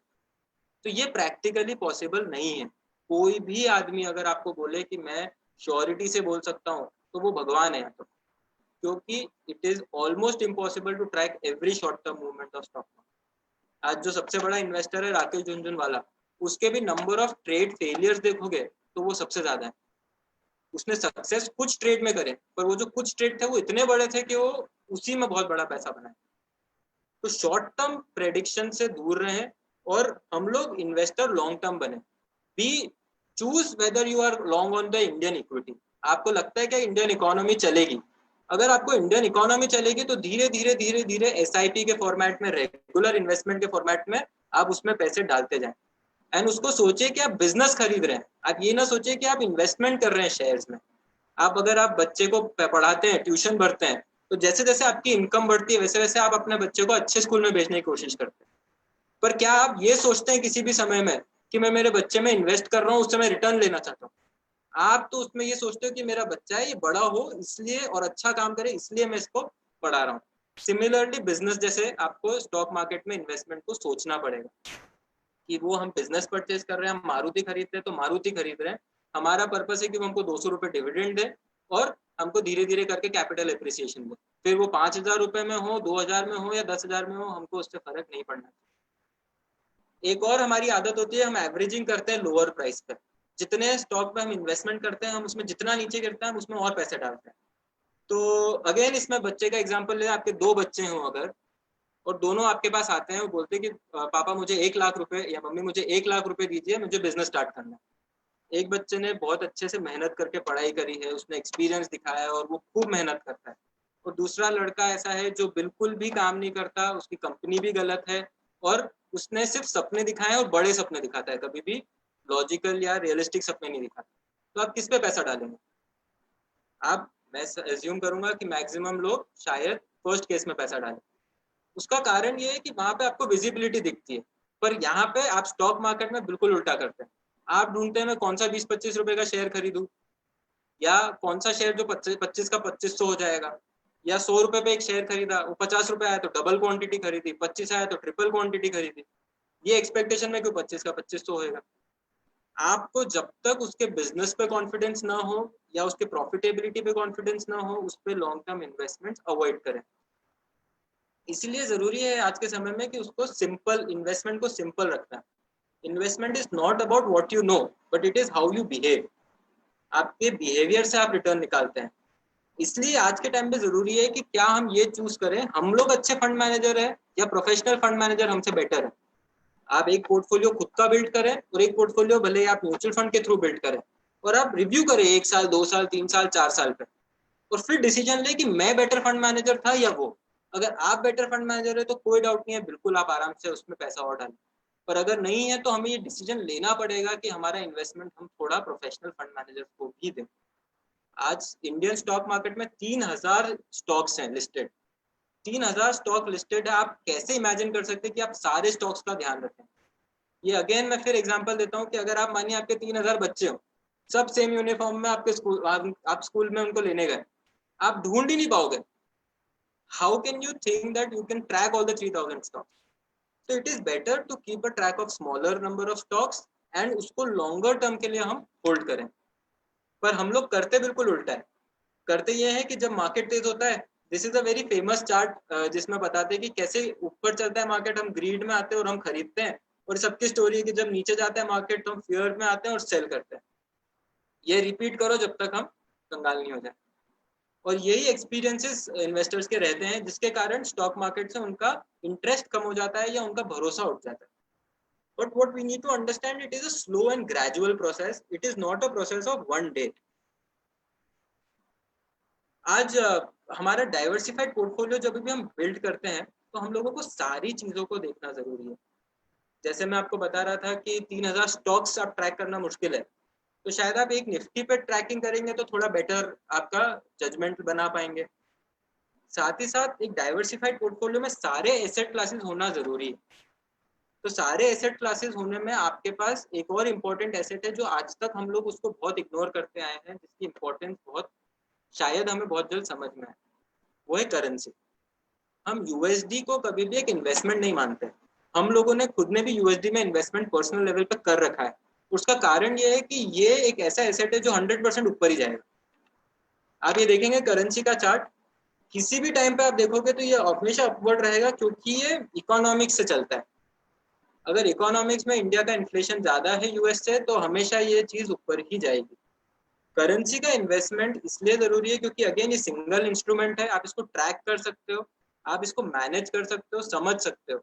तो ये प्रैक्टिकली पॉसिबल नहीं है। कोई भी आदमी अगर आपको बोले कि मैं श्योरिटी से बोल सकता हूँ तो वो भगवान है, तो क्योंकि it is almost impossible to track every short term movement of stock. आज जो सबसे बड़ा इन्वेस्टर है राकेश झुनझुनवाला, उसके भी नंबर ऑफ ट्रेड फेलियर्स देखोगे तो वो सबसे ज्यादा है। उसने सक्सेस कुछ ट्रेड में करे, पर वो जो कुछ ट्रेड थे वो इतने बड़े थे कि वो उसी में बहुत बड़ा पैसा बनाए। तो शॉर्ट टर्म प्रेडिक्शन से दूर रहें और हम लोग इन्वेस्टर लॉन्ग टर्म बने। Be choose whether you are long on the Indian equity. आपको लगता है कि इंडियन इकोनॉमी चलेगी? अगर आपको इंडियन इकोनॉमी चलेगी तो धीरे धीरे धीरे धीरे एसआईपी के फॉर्मेट में, रेगुलर इन्वेस्टमेंट के फॉर्मेट में आप उसमें पैसे डालते जाएं। एंड उसको सोचिए कि आप बिजनेस खरीद रहे हैं, आप ये ना सोचिए कि आप इन्वेस्टमेंट कर रहे हैं शेयर्स में। आप अगर आप बच्चे को पढ़ाते हैं, ट्यूशन भरते हैं, तो जैसे जैसे आपकी इनकम बढ़ती है वैसे वैसे आप अपने बच्चे को अच्छे स्कूल में भेजने की कोशिश करते हैं। पर क्या आप ये सोचते हैं किसी भी समय में कि मैं मेरे बच्चे में इन्वेस्ट कर रहा हूँ, उससे मैं रिटर्न लेना चाहता हूँ? आप तो उसमें ये सोचते हो कि मेरा बच्चा है, ये बड़ा हो इसलिए और अच्छा काम करे इसलिए मैं इसको पढ़ा रहा हूँ। सिमिलरली बिजनेस जैसे आपको स्टॉक मार्केट में इन्वेस्टमेंट को सोचना पड़ेगा कि वो हम बिजनेस परचेज कर रहे हैं, हम मारुति खरीद रहे हैं तो मारुति खरीद रहे हैं, हमारा पर्पस है कि वो हमको 200 रुपए डिविडेंड दे और हमको धीरे धीरे करके कैपिटल एप्रिसिएशन दे। फिर वो 5,000 रुपए में हो, 2,000 में हो या 10,000 में हो, हमको उससे फर्क नहीं पड़ना। एक और हमारी आदत होती है, हम एवरेजिंग करते हैं लोअर प्राइस पे। जितने स्टॉक में हम इन्वेस्टमेंट करते हैं, हम उसमें जितना नीचे गिरता है हम उसमें और पैसे डालते हैं। तो अगेन इसमें बच्चे का एग्जांपल ले, आपके 2 बच्चे हों अगर, और दोनों आपके पास आते हैं, वो बोलते हैं कि पापा मुझे 1,00,000 रुपए या मम्मी मुझे 1,00,000 रुपए दीजिए, मुझे बिजनेस स्टार्ट करना है। एक बच्चे ने बहुत अच्छे से मेहनत करके पढ़ाई करी है, उसने एक्सपीरियंस दिखाया है और वो खूब मेहनत करता है। और दूसरा लड़का ऐसा है जो बिल्कुल भी काम नहीं करता, उसकी कंपनी भी गलत है और उसने सिर्फ सपने दिखाए और बड़े सपने दिखाता है, कभी भी लॉजिकल या रियलिस्टिक सपने नहीं दिखाता। तो आप किस पे पैसा डालेंगे? आप, मैं एज्यूम करूंगा कि मैक्सिमम लोग शायद फर्स्ट केस में पैसा डालें। उसका कारण ये है कि वहां पे आपको विजिबिलिटी दिखती है, पर यहाँ पे आप स्टॉक मार्केट में बिल्कुल उल्टा करते हैं। आप ढूंढते हैं मैं कौन सा 20-25 रुपए का शेयर खरीदूं, या कौन सा शेयर जो 25 का 2500 हो जाएगा, या 100 रुपए पे एक शेयर खरीदा, वो 50 रुपए आया तो डबल क्वांटिटी खरीदी, 25 आया तो ट्रिपल क्वांटिटी खरीदी, ये एक्सपेक्टेशन में कि 25 का 2500 होएगा। आपको जब तक उसके बिजनेस पे कॉन्फिडेंस ना हो या उसके प्रॉफिटेबिलिटी पे कॉन्फिडेंस ना हो, उस पर लॉन्ग टर्म इन्वेस्टमेंट अवॉइड करें। इसलिए जरूरी है आज के समय में कि उसको सिंपल, इन्वेस्टमेंट को सिंपल रखना। Investment is not about what you know, but it is how you behave. आपके बिहेवियर से आप रिटर्न निकालते हैं। इसलिए आज के टाइम पे जरूरी है कि क्या हम ये चूज करें, हम लोग अच्छे फंड मैनेजर है या प्रोफेशनल फंड मैनेजर हमसे बेटर है। आप एक पोर्टफोलियो खुद का बिल्ड करें और एक पोर्टफोलियो भले आप म्यूचुअल फंड के थ्रू बिल्ड करें, और आप रिव्यू करें 1 साल 2 साल 3 साल 4 साल पे, और फिर डिसीजन ले कि मैं बेटर फंड मैनेजर था या वो। अगर आप बेटर फंड मैनेजर है तो कोई डाउट नहीं है, बिल्कुल आप आराम से उसमें पैसा और डालें। पर अगर नहीं है तो हमें ये डिसीजन लेना पड़ेगा कि हमारा इन्वेस्टमेंट हम थोड़ा प्रोफेशनल फंड मैनेजर को भी दें। आज इंडियन स्टॉक मार्केट में 3000 स्टॉक्स हैं लिस्टेड, 3000 स्टॉक लिस्टेड है। आप कैसे इमेजिन कर सकते हैं कि आप सारे स्टॉक्स का ध्यान रखें। ये अगेन मैं फिर एग्जांपल देता हूँ कि अगर आप मानिए आपके 3000 बच्चे हो, सब सेम यूनिफॉर्म में आपके स्कूल, आप स्कूल में उनको लेने गए, आप ढूंढ ही नहीं पाओगे। How can you think that you can track all the 3000 stocks? तो it is better to keep a track of smaller number of stocks and उसको लॉन्गर टर्म के लिए हम होल्ड करें। पर हम लोग करते बिल्कुल उल्टा है। करते ये है कि जब मार्केट तेज होता है, this is a very famous chart जिसमें बताते हैं कि कैसे ऊपर चलता है मार्केट, हम ग्रीड में आते हैं और हम खरीदते हैं, और सबकी स्टोरी है कि जब नीचे जाता है मार्केट तो हम फियर में आते हैं और सेल करते हैं। ये रिपीट करो जब तक हम कंगाल नहीं हो जाए। और यही एक्सपीरियंसेस इन्वेस्टर्स के रहते हैं, जिसके कारण स्टॉक मार्केट से उनका इंटरेस्ट कम हो जाता है या उनका भरोसा उठ जाता है। But what we need to understand, it is a slow and gradual process, it is not a process of one day. आज हमारा डाइवर्सिफाइड पोर्टफोलियो जब भी हम बिल्ड करते हैं तो हम लोगों को सारी चीज़ों को देखना ज़रूरी है। जैसे मैं आपको बता रहा था कि 3000 स्टॉक्स आप ट्रैक करना मुश्किल है, तो शायद आप एक निफ्टी पे ट्रैकिंग करेंगे तो थोड़ा बेटर आपका जजमेंट बना पाएंगे। साथ ही साथ एक डाइवर्सिफाइड पोर्टफोलियो में सारे एसेट क्लासेस होना ज़रूरी है। तो सारे एसेट क्लासेस होने में आपके पास एक और इम्पोर्टेंट एसेट है जो आज तक हम लोग उसको बहुत इग्नोर करते आए हैं, जिसकी इम्पोर्टेंस बहुत शायद हमें बहुत जल्द समझ में आए। वो है करेंसी। हम यूएसडी को कभी भी एक इन्वेस्टमेंट नहीं मानते। हम लोगों ने खुद ने भी यूएसडी में इन्वेस्टमेंट पर्सनल लेवल पे कर रखा है। उसका कारण ये है कि ये एक ऐसा एसेट है जो 100% ऊपर ही जाएगा। आप ये देखेंगे करेंसी का चार्ट, किसी भी टाइम पे आप देखोगे तो ये हमेशा अपवर्ड रहेगा, क्योंकि ये इकोनॉमिक्स से चलता है। अगर इकोनॉमिक्स में इंडिया का इन्फ्लेशन ज्यादा है यूएस से, तो हमेशा ये चीज ऊपर ही जाएगी। करेंसी का इन्वेस्टमेंट इसलिए जरूरी है क्योंकि अगेन ये सिंगल इंस्ट्रूमेंट है, आप इसको ट्रैक कर सकते हो, आप इसको मैनेज कर सकते हो, समझ सकते हो।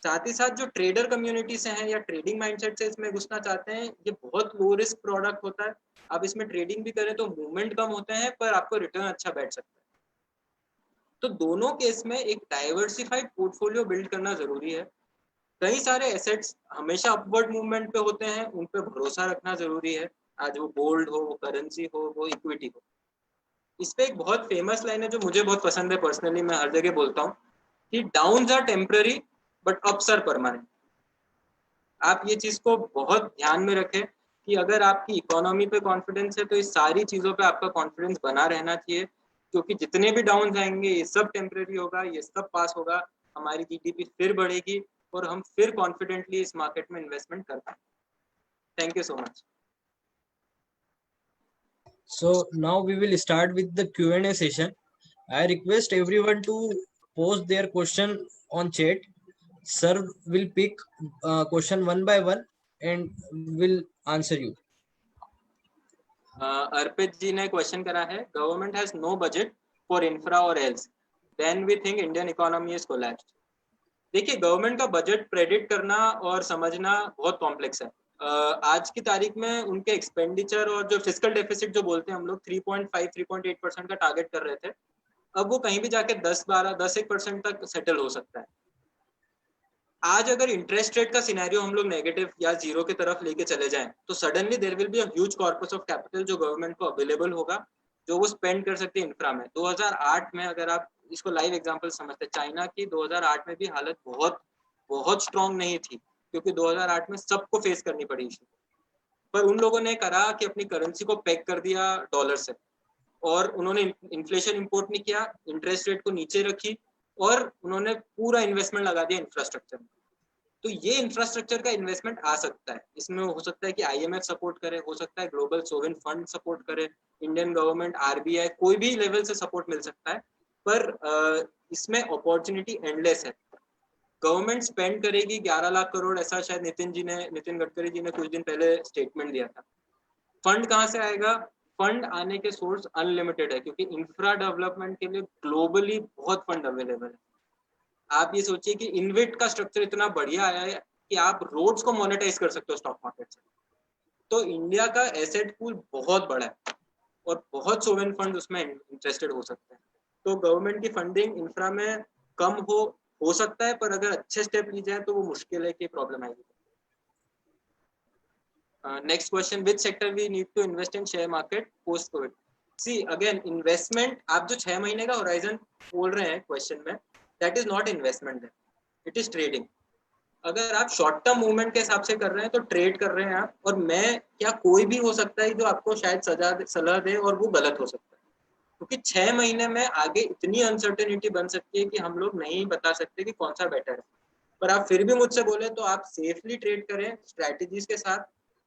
साथ ही साथ जो ट्रेडर कम्युनिटी से हैं या ट्रेडिंग माइंडसेट से इसमें घुसना चाहते हैं, ये बहुत लो रिस्क प्रोडक्ट होता है। आप इसमें ट्रेडिंग भी करें तो मूवमेंट कम होते हैं, पर आपको रिटर्न अच्छा बैठ सकता है। तो दोनों केस में एक डाइवर्सिफाइड पोर्टफोलियो बिल्ड करना जरूरी है। कई सारे एसेट्स हमेशा अपवर्ड मूवमेंट पे होते हैं, उन पे भरोसा रखना जरूरी है। आज वो गोल्ड हो, वो करेंसी हो, वो इक्विटी हो। इस पे एक बहुत फेमस लाइन है जो मुझे बहुत पसंद है, पर्सनली मैं हर जगह बोलता हूँ कि downs are temporary but ups are permanent. आप ये चीज को बहुत ध्यान में रखें कि अगर आपकी इकोनॉमी पे कॉन्फिडेंस है तो इस सारी चीजों पे आपका कॉन्फिडेंस बना रहना चाहिए, क्योंकि जितने भी डाउन आएंगे ये सब टेम्पररी होगा, ये सब पास होगा, हमारी जीडीपी फिर बढ़ेगी और हम फिर कॉन्फिडेंटली इस मार्केट में इन्वेस्टमेंट कर पाएंगे। Thank you so much. So now we will start with the Q&A session. I request everyone to post their question on chat. Sir will pick question one by one and will answer you. Arpit ji ने question करा है, government has no budget for infra और else, then we think Indian economy is collapsed. देखिए, government का budget predict करना और समझना बहुत कॉम्प्लेक्स है। आज की तारीख में उनके एक्सपेंडिचर और जो फिजिकल डेफिसिट जो बोलते हैं हम लोग 3.5 3.8% का टारगेट कर रहे थे, अब वो कहीं भी जाके 10-12 10-1% तक सेटल हो सकता है। आज अगर इंटरेस्ट रेट का सिनेरियो हम लोग नेगेटिव या जीरो की तरफ लेके चले जाएं, तो suddenly there will be a huge corpus of capital जो गवर्नमेंट को अवेलेबल होगा, जो वो स्पेंड कर सकते हैं इंफ्रा में। 2008 में अगर आप इसको लाइव एग्जांपल समझते हैं, चाइना की 2008 में भी हालत बहुत बहुत स्ट्रांग नहीं थी, क्योंकि 2008 में सबको फेस करनी पड़ी थी। पर उन लोगों ने करा कि अपनी करेंसी को पेग कर दिया डॉलर से, और उन्होंने इन्फ्लेशन इंपोर्ट नहीं किया, इंटरेस्ट रेट को नीचे रखी, और उन्होंने पूरा इन्वेस्टमेंट लगा दिया इंफ्रास्ट्रक्चर में। तो ये इंफ्रास्ट्रक्चर का इन्वेस्टमेंट आ सकता है, इसमें हो सकता है कि आईएमएफ सपोर्ट करे, हो सकता है ग्लोबल सोवरेन फंड सपोर्ट करे, इंडियन गवर्नमेंट, आरबीआई, कोई भी लेवल से सपोर्ट मिल सकता है। पर इसमें अपॉर्चुनिटी एंडलेस है। गवर्नमेंट स्पेंड करेगी 11 लाख करोड़, ऐसा शायद नितिन गडकरी जी ने कुछ दिन पहले स्टेटमेंट दिया था। फंड कहाँ से आएगा? फंड आने के सोर्स अनलिमिटेड है, क्योंकि इंफ्रा डेवलपमेंट के लिए ग्लोबली बहुत फंड अवेलेबल है। आप ये सोचिए कि इनविट का स्ट्रक्चर इतना बढ़िया आया है कि आप रोड्स को मोनेटाइज कर सकते हो स्टॉक मार्केट से। तो इंडिया का एसेट पूल बहुत बड़ा है और बहुत सोवरेन फंड उसमें इंटरेस्टेड हो सकते हैं। तो गवर्नमेंट की फंडिंग इंफ्रा में कम हो सकता है, पर अगर अच्छे स्टेप ली जाए तो वो मुश्किल है कि प्रॉब्लम आएगी। Next question, which sector we need to invest in share market post COVID? See again investment, आप जो 6 महीने का होराइजन बोल रहे हैं क्वेश्चन में, that is not investment, it is trading. अगर आप शॉर्ट टर्म मूवमेंट के हिसाब से कर रहे हैं तो ट्रेड कर रहे हैं आप, और मैं क्या कोई भी हो सकता है जो आपको शायद सलाह दे और वो गलत हो सकता है, क्योंकि 6 महीने में आगे इतनी अनसर्टेनिटी बन सकती है कि हम लोग नहीं बता सकते कि कौन सा बेटर है। पर आप फिर भी मुझसे बोले तो आप सेफली ट्रेड करें स्ट्रैटेजीज के साथ,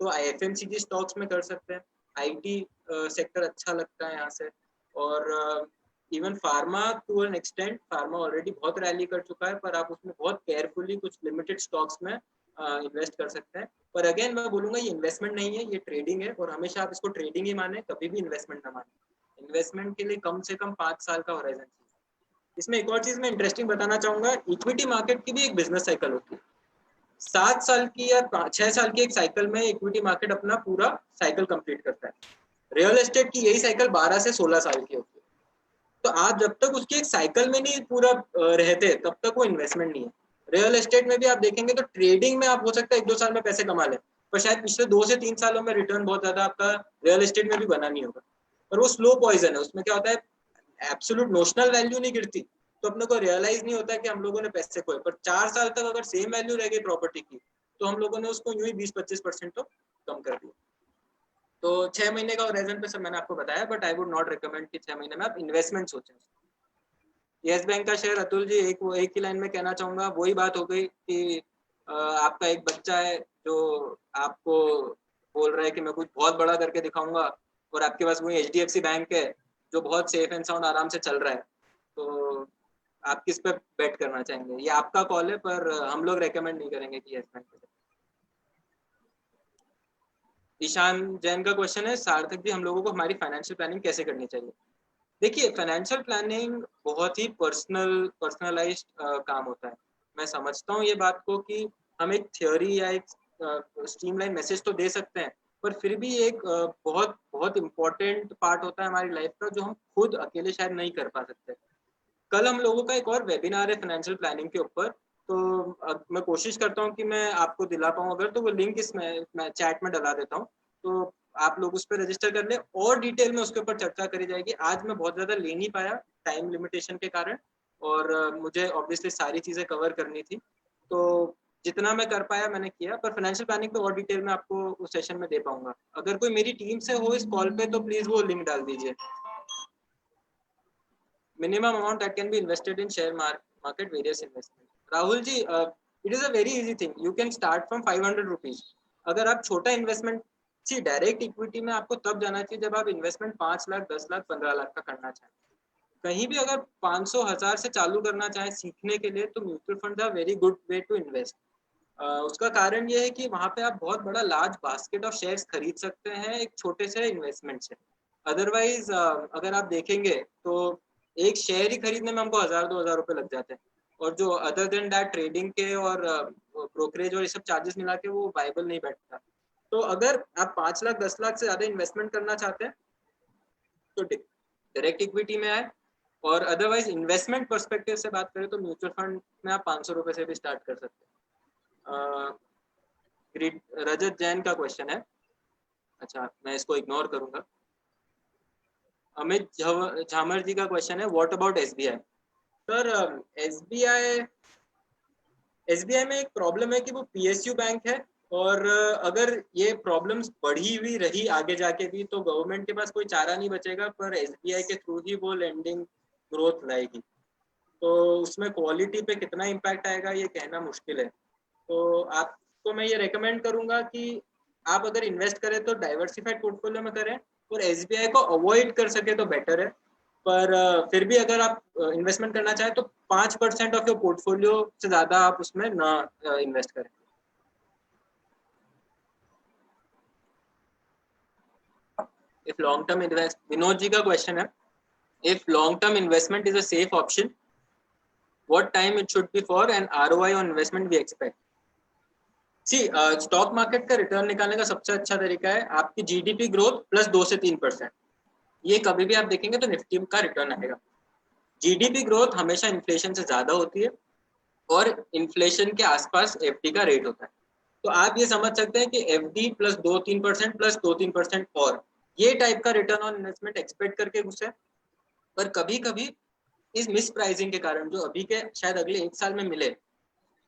तो एफएमसीजी स्टॉक्स में कर सकते हैं, आईटी सेक्टर अच्छा लगता है यहाँ से, और even pharma to an extent, pharma already बहुत रैली कर चुका है, पर आप उसमें बहुत केयरफुली कुछ लिमिटेड स्टॉक्स में इन्वेस्ट कर सकते हैं। पर अगेन मैं बोलूंगा ये इन्वेस्टमेंट नहीं है, ये ट्रेडिंग है, और हमेशा आप इसको ट्रेडिंग ही माने, कभी भी इन्वेस्टमेंट ना माने। इन्वेस्टमेंट के लिए कम से कम 5 साल का होराइजन चाहिए। इसमें एक और चीज मैं इंटरेस्टिंग बताना चाहूंगा, इक्विटी मार्केट की भी एक बिजनेस साइकिल होती है। 7 साल की या 6 साल की एक साइकिल में इक्विटी मार्केट अपना पूरा साइकिल कंप्लीट करता है। रियल एस्टेट की यही साइकिल 12 से 16 साल की होती है। तो आप जब तक उसकी एक साइकिल में नहीं पूरा रहते तब तक वो इन्वेस्टमेंट नहीं है। रियल एस्टेट में भी आप देखेंगे तो ट्रेडिंग में आप हो सकता है 1-2 साल में पैसे कमा लें, पर शायद पिछले 2 से 3 सालों में रिटर्न बहुत ज्यादा आपका रियल एस्टेट में भी बना नहीं होगा। पर वो स्लो पॉइजन है, उसमें क्या होता है एब्सोल्यूट नोशनल वैल्यू नहीं गिरती, तो अपने को रियलाइज नहीं होता कि हम लोगों ने पैसे खोए। पर 4 साल तक अगर सेम वैल्यू रह गई प्रॉपर्टी की, तो हम लोगों ने उसको यूं ही 20-25% तो कम कर दिया। तो 6 महीने का होराइजन पे सब मैंने आपको बताया, but I would not recommend कि 6 महीने में आप इन्वेस्टमेंट सोचें। यस बैंक का शेयर, अतुल जी एक ही लाइन में कहना चाहूंगा, वही बात हो गई कि आपका एक बच्चा है जो आपको बोल रहा है कि मैं कुछ बहुत बड़ा करके दिखाऊंगा, और आपके पास वही HDFC बैंक है जो बहुत सेफ एंड साउंड आराम से चल रहा है। तो आप किस पे बेट करना चाहेंगे, ये आपका कॉल है, पर हम लोग रेकमेंड नहीं करेंगे कि यस बैंक पे। ईशान जैन का क्वेश्चन है, सार्थक जी हम लोगों को हमारी फाइनेंशियल प्लानिंग कैसे करनी चाहिए? देखिए फाइनेंशियल प्लानिंग बहुत ही पर्सनलाइज्ड काम होता है। मैं समझता हूँ ये बात को कि हम एक थ्योरी या एक स्ट्रीमलाइन मैसेज तो दे सकते हैं, पर फिर भी एक बहुत बहुत इम्पोर्टेंट पार्ट होता है हमारी लाइफ का जो हम खुद अकेले शायद नहीं कर पा सकते। कल हम लोगों का एक और वेबिनार है फाइनेंशियल प्लानिंग के ऊपर, तो मैं कोशिश करता हूँ कि मैं आपको दिला पाऊँ, अगर तो वो लिंक इसमें मैं चैट में डला देता हूँ, तो आप लोग उस पर रजिस्टर कर ले और डिटेल में उसके ऊपर चर्चा करी जाएगी। आज मैं बहुत ज़्यादा ले नहीं पाया टाइम लिमिटेशन के कारण, और मुझे ऑब्वियसली सारी चीज़ें कवर करनी थी, तो जितना मैं कर पाया मैंने किया। पर फाइनेंशियल प्लानिंग पे और डिटेल में आपको उस सेशन में दे पाऊंगा। अगर कोई मेरी टीम से हो इस कॉल पे तो प्लीज़ वो लिंक डाल दीजिए। minimum amount that can be invested in share market, various investment. Rahul ji, it is a very easy thing, you can start from 500 rupees. अगर आप छोटा इन्वेस्टमेंट, सी डायरेक्ट इक्विटी में आपको तब जाना चाहिए जब आप इन्वेस्टमेंट 5 लाख 10 लाख 15 लाख का करना चाहें। कहीं भी अगर 500,000 से चालू करना चाहें सीखने के लिए, तो mutual fund are very good way to invest. उसका कारण ये है कि वहाँ पे आप बहुत बड़ा लार्ज बास्केट ऑफ शेयर्स खरीद सकते हैं एक छोटे से इन्वेस्टमेंट से। अदरवाइज अगर आप देखेंगे तो एक शेयर ही खरीदने में हमको 1,000-2,000 रुपए लग जाते हैं, और जो अदर देन दैट ट्रेडिंग के और ब्रोकरेज और ये सब चार्जेस मिला के वो वाइबल नहीं बैठता। तो अगर आप 5 लाख 10 लाख से ज़्यादा इन्वेस्टमेंट करना चाहते हैं तो डायरेक्ट इक्विटी में आए, और अदरवाइज इन्वेस्टमेंट पर्सपेक्टिव से बात करें तो म्यूचुअल फंड में आप 500 रुपए से भी स्टार्ट कर सकते हैं। रजत जैन का क्वेश्चन है, अच्छा मैं इसको इग्नोर करूंगा। अमित झामर जी का क्वेश्चन है, what about SBI? Sir SBI में एक प्रॉब्लम है कि वो PSU बैंक है, और अगर ये प्रॉब्लम्स बढ़ी हुई रही आगे जाके भी तो गवर्नमेंट के पास कोई चारा नहीं बचेगा, पर SBI के थ्रू ही वो लेंडिंग ग्रोथ लाएगी। तो उसमें क्वालिटी पे कितना इम्पैक्ट आएगा ये कहना मुश्किल है। तो आपको मैं ये रेकमेंड करूंगा कि आप अगर इन्वेस्ट करें तो डाइवर्सिफाइड पोर्टफोलियो में करें, और SBI को अवॉइड कर सके तो बेटर है। पर फिर भी अगर आप इन्वेस्टमेंट करना चाहें तो 5% ऑफ योर पोर्टफोलियो से ज़्यादा आप उसमें ना इन्वेस्ट करें। If long term invest, Vinod ji का क्वेश्चन है, if long term investment is a safe option, what time it should be for and ROI on investment we expect? See stock market का return निकालने का सबसे अच्छा तरीका है आपकी GDP ग्रोथ प्लस 2 से 3%। ये कभी भी आप देखेंगे तो निफ्टी का रिटर्न आएगा। GDP ग्रोथ हमेशा इन्फ्लेशन से ज्यादा होती है, और इन्फ्लेशन के आसपास FD का रेट होता है। तो आप ये समझ सकते हैं कि FD प्लस 2-3% प्लस 2-3% और ये टाइप का रिटर्न ऑन इन्वेस्टमेंट एक्सपेक्ट करके घुसे, पर कभी कभी इस मिस प्राइसिंग के कारण जो अभी के शायद अगले 1 साल में मिले,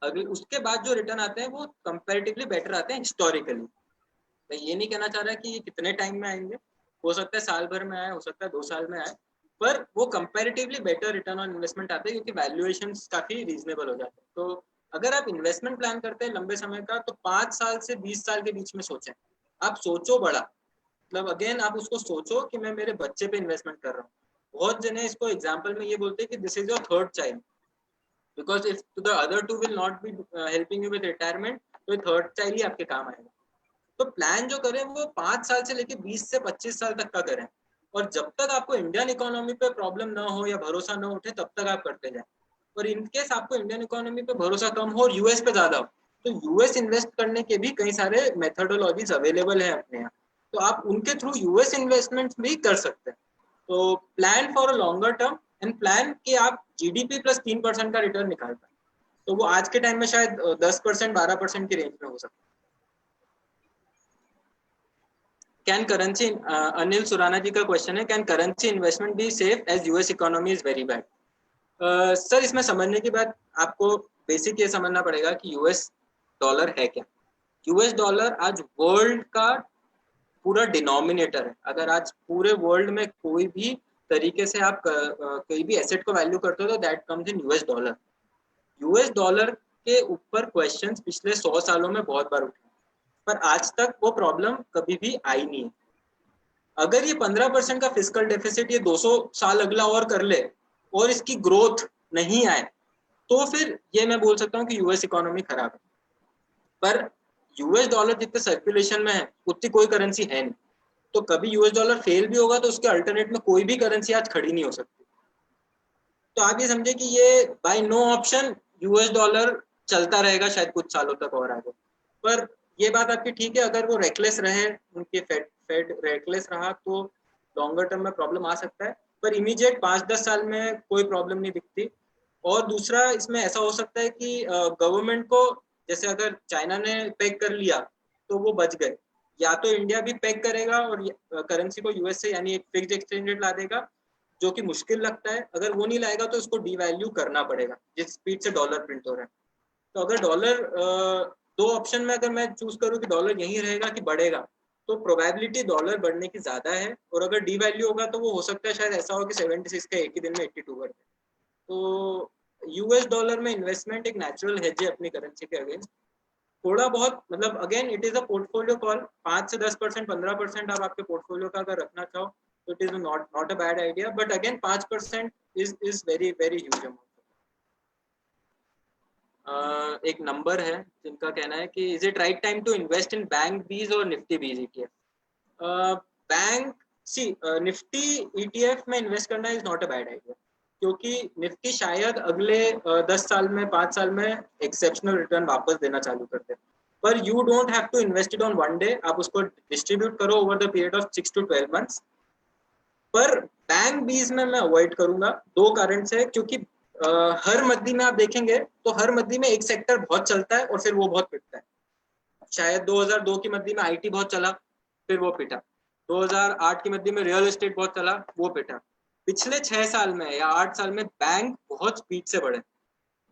अगले उसके बाद जो रिटर्न आते हैं वो कंपैरेटिवली बेटर आते हैं हिस्टोरिकली। मैं ये नहीं कहना चाह रहा कि ये कितने टाइम में आएंगे, हो सकता है साल भर में आए, हो सकता है 2 साल में आए, पर वो comparatively better return on investment आते हैं क्योंकि वैल्यूएशंस काफी रीजनेबल हो जाते हैं। तो अगर आप इन्वेस्टमेंट प्लान करते हैं लंबे समय का, तो 5 साल से 20 साल के बीच में सोचें। आप सोचो बड़ा, मतलब अगेन आप उसको सोचो कि मैं मेरे बच्चे पे इन्वेस्टमेंट कर रहा हूँ। बहुत जने इसको एग्जाम्पल में ये बोलते हैं कि this is your third child, because if the other two will not be helping you with retirement, तो थर्ड चाइल्ड ही आपके काम आएगा। तो प्लान जो करें वो 5 साल से लेकर 20 से 25 साल तक का करें, और जब तक आपको इंडियन इकोनॉमी पे प्रॉब्लम ना हो या भरोसा ना उठे तब तक आप करते जाए। और इनकेस आपको इंडियन इकोनॉमी पे भरोसा कम हो और यूएस पे ज्यादा हो, तो यूएस इन्वेस्ट करने के भी कई सारे मेथोडोलॉजीज अवेलेबल है अपने यहाँ, तो आप उनके थ्रू यूएस इन्वेस्टमेंट भी कर सकते हैं। तो plan for a longer term and plan कि आप जीडीपी प्लस 3% का रिटर्न निकाल पाए, तो वो आज के टाइम में शायद 10% 12% की रेंज में हो सकता है। कैन करेंसी, अनिल सुराना जी का क्वेश्चन है, can currency investment be safe as US economy is very bad. Sir इसमें समझने की बात आपको बेसिक ये समझना पड़ेगा कि यूएस डॉलर है क्या। यूएस डॉलर आज वर्ल्ड का पूरा डिनोमिनेटर है। अगर आज पूरे वर्ल्ड में कोई भी तरीके से आप कोई भी एसेट को वैल्यू करते हो तो that comes in US dollar. US dollar के ऊपर क्वेश्चंस पिछले 100 सालों में बहुत बार उठे, पर आज तक वो प्रॉब्लम कभी भी आई नहीं है। अगर ये 15% का फिस्कल डेफिसिट ये 200 साल अगला और कर ले और इसकी ग्रोथ नहीं आए, तो फिर ये मैं बोल सकता हूँ कि यूएस इकोनॉमी खराब है। पर यूएस डॉलर जितने सर्कुलेशन में है उतनी कोई करेंसी है नहीं, तो कभी यूएस डॉलर फेल भी होगा तो उसके अल्टरनेट में कोई भी करेंसी आज खड़ी नहीं हो सकती। तो आप ये समझे कि ये by no option US dollar चलता रहेगा शायद कुछ सालों तक और आगे। पर ये बात आपकी ठीक है, अगर वो रेकलेस रहे, उनके फेड रेकलेस रहा तो लॉन्गर टर्म में प्रॉब्लम आ सकता है, पर इमीडिएट 5-10 साल में कोई प्रॉब्लम नहीं दिखती। और दूसरा इसमें ऐसा हो सकता है कि गवर्नमेंट को, जैसे अगर चाइना ने पेग कर लिया तो वो बच गए, या तो इंडिया भी पेग करेगा और करेंसी को यूएस से यानी एक फिक्स्ड एक्सचेंज रेट ला देगा, जो कि मुश्किल लगता है। अगर वो नहीं लाएगा तो इसको डीवैल्यू करना पड़ेगा जिस स्पीड से डॉलर प्रिंट हो रहा है। तो अगर डॉलर दो ऑप्शन में अगर मैं चूज करूँ कि डॉलर यहीं रहेगा कि बढ़ेगा, तो प्रोबेबिलिटी डॉलर बढ़ने की ज्यादा है, और अगर डीवैल्यू होगा तो वो हो सकता है शायद ऐसा हो कि 76 का एक ही दिन में 82 कर दे। तो यूएस डॉलर में इन्वेस्टमेंट एक नेचुरल हेज है अपनी करेंसी के अगेंस्ट। थोड़ा बहुत मतलब again it is a portfolio call, 5 से 10% 15% आप आपके पोर्टफोलियो का अगर रखना चाहो तो it is not a bad idea, but again 5% is very very huge amount. एक नंबर है जिनका कहना है कि is it right time to invest in bank BeES और निफ्टी बीज ईटीएफ। बैंक सी निफ्टी ईटीएफ में इन्वेस्ट करना is not a bad idea, क्योंकि निफ्टी शायद अगले 10 साल में 5 साल में एक्सेप्शनल रिटर्न वापस देना चालू कर दे, पर you don't have to invest it on one day, आप उसको डिस्ट्रीब्यूट करो over the period of 6 to 12 months। पर बैंक बीज में मैं अवॉइड करूंगा, दो कारण से, क्योंकि हर मद्दी में आप देखेंगे तो हर मद्दी में एक सेक्टर बहुत चलता है और फिर वो बहुत पिटता है। शायद 2002 की मद्दी में आईटी बहुत चला, फिर वो पिटा। 2008 की मद्दी में रियल एस्टेट बहुत चला, वो पिटा। पिछले 6 साल में या 8 साल में बैंक बहुत स्पीड से बढ़े।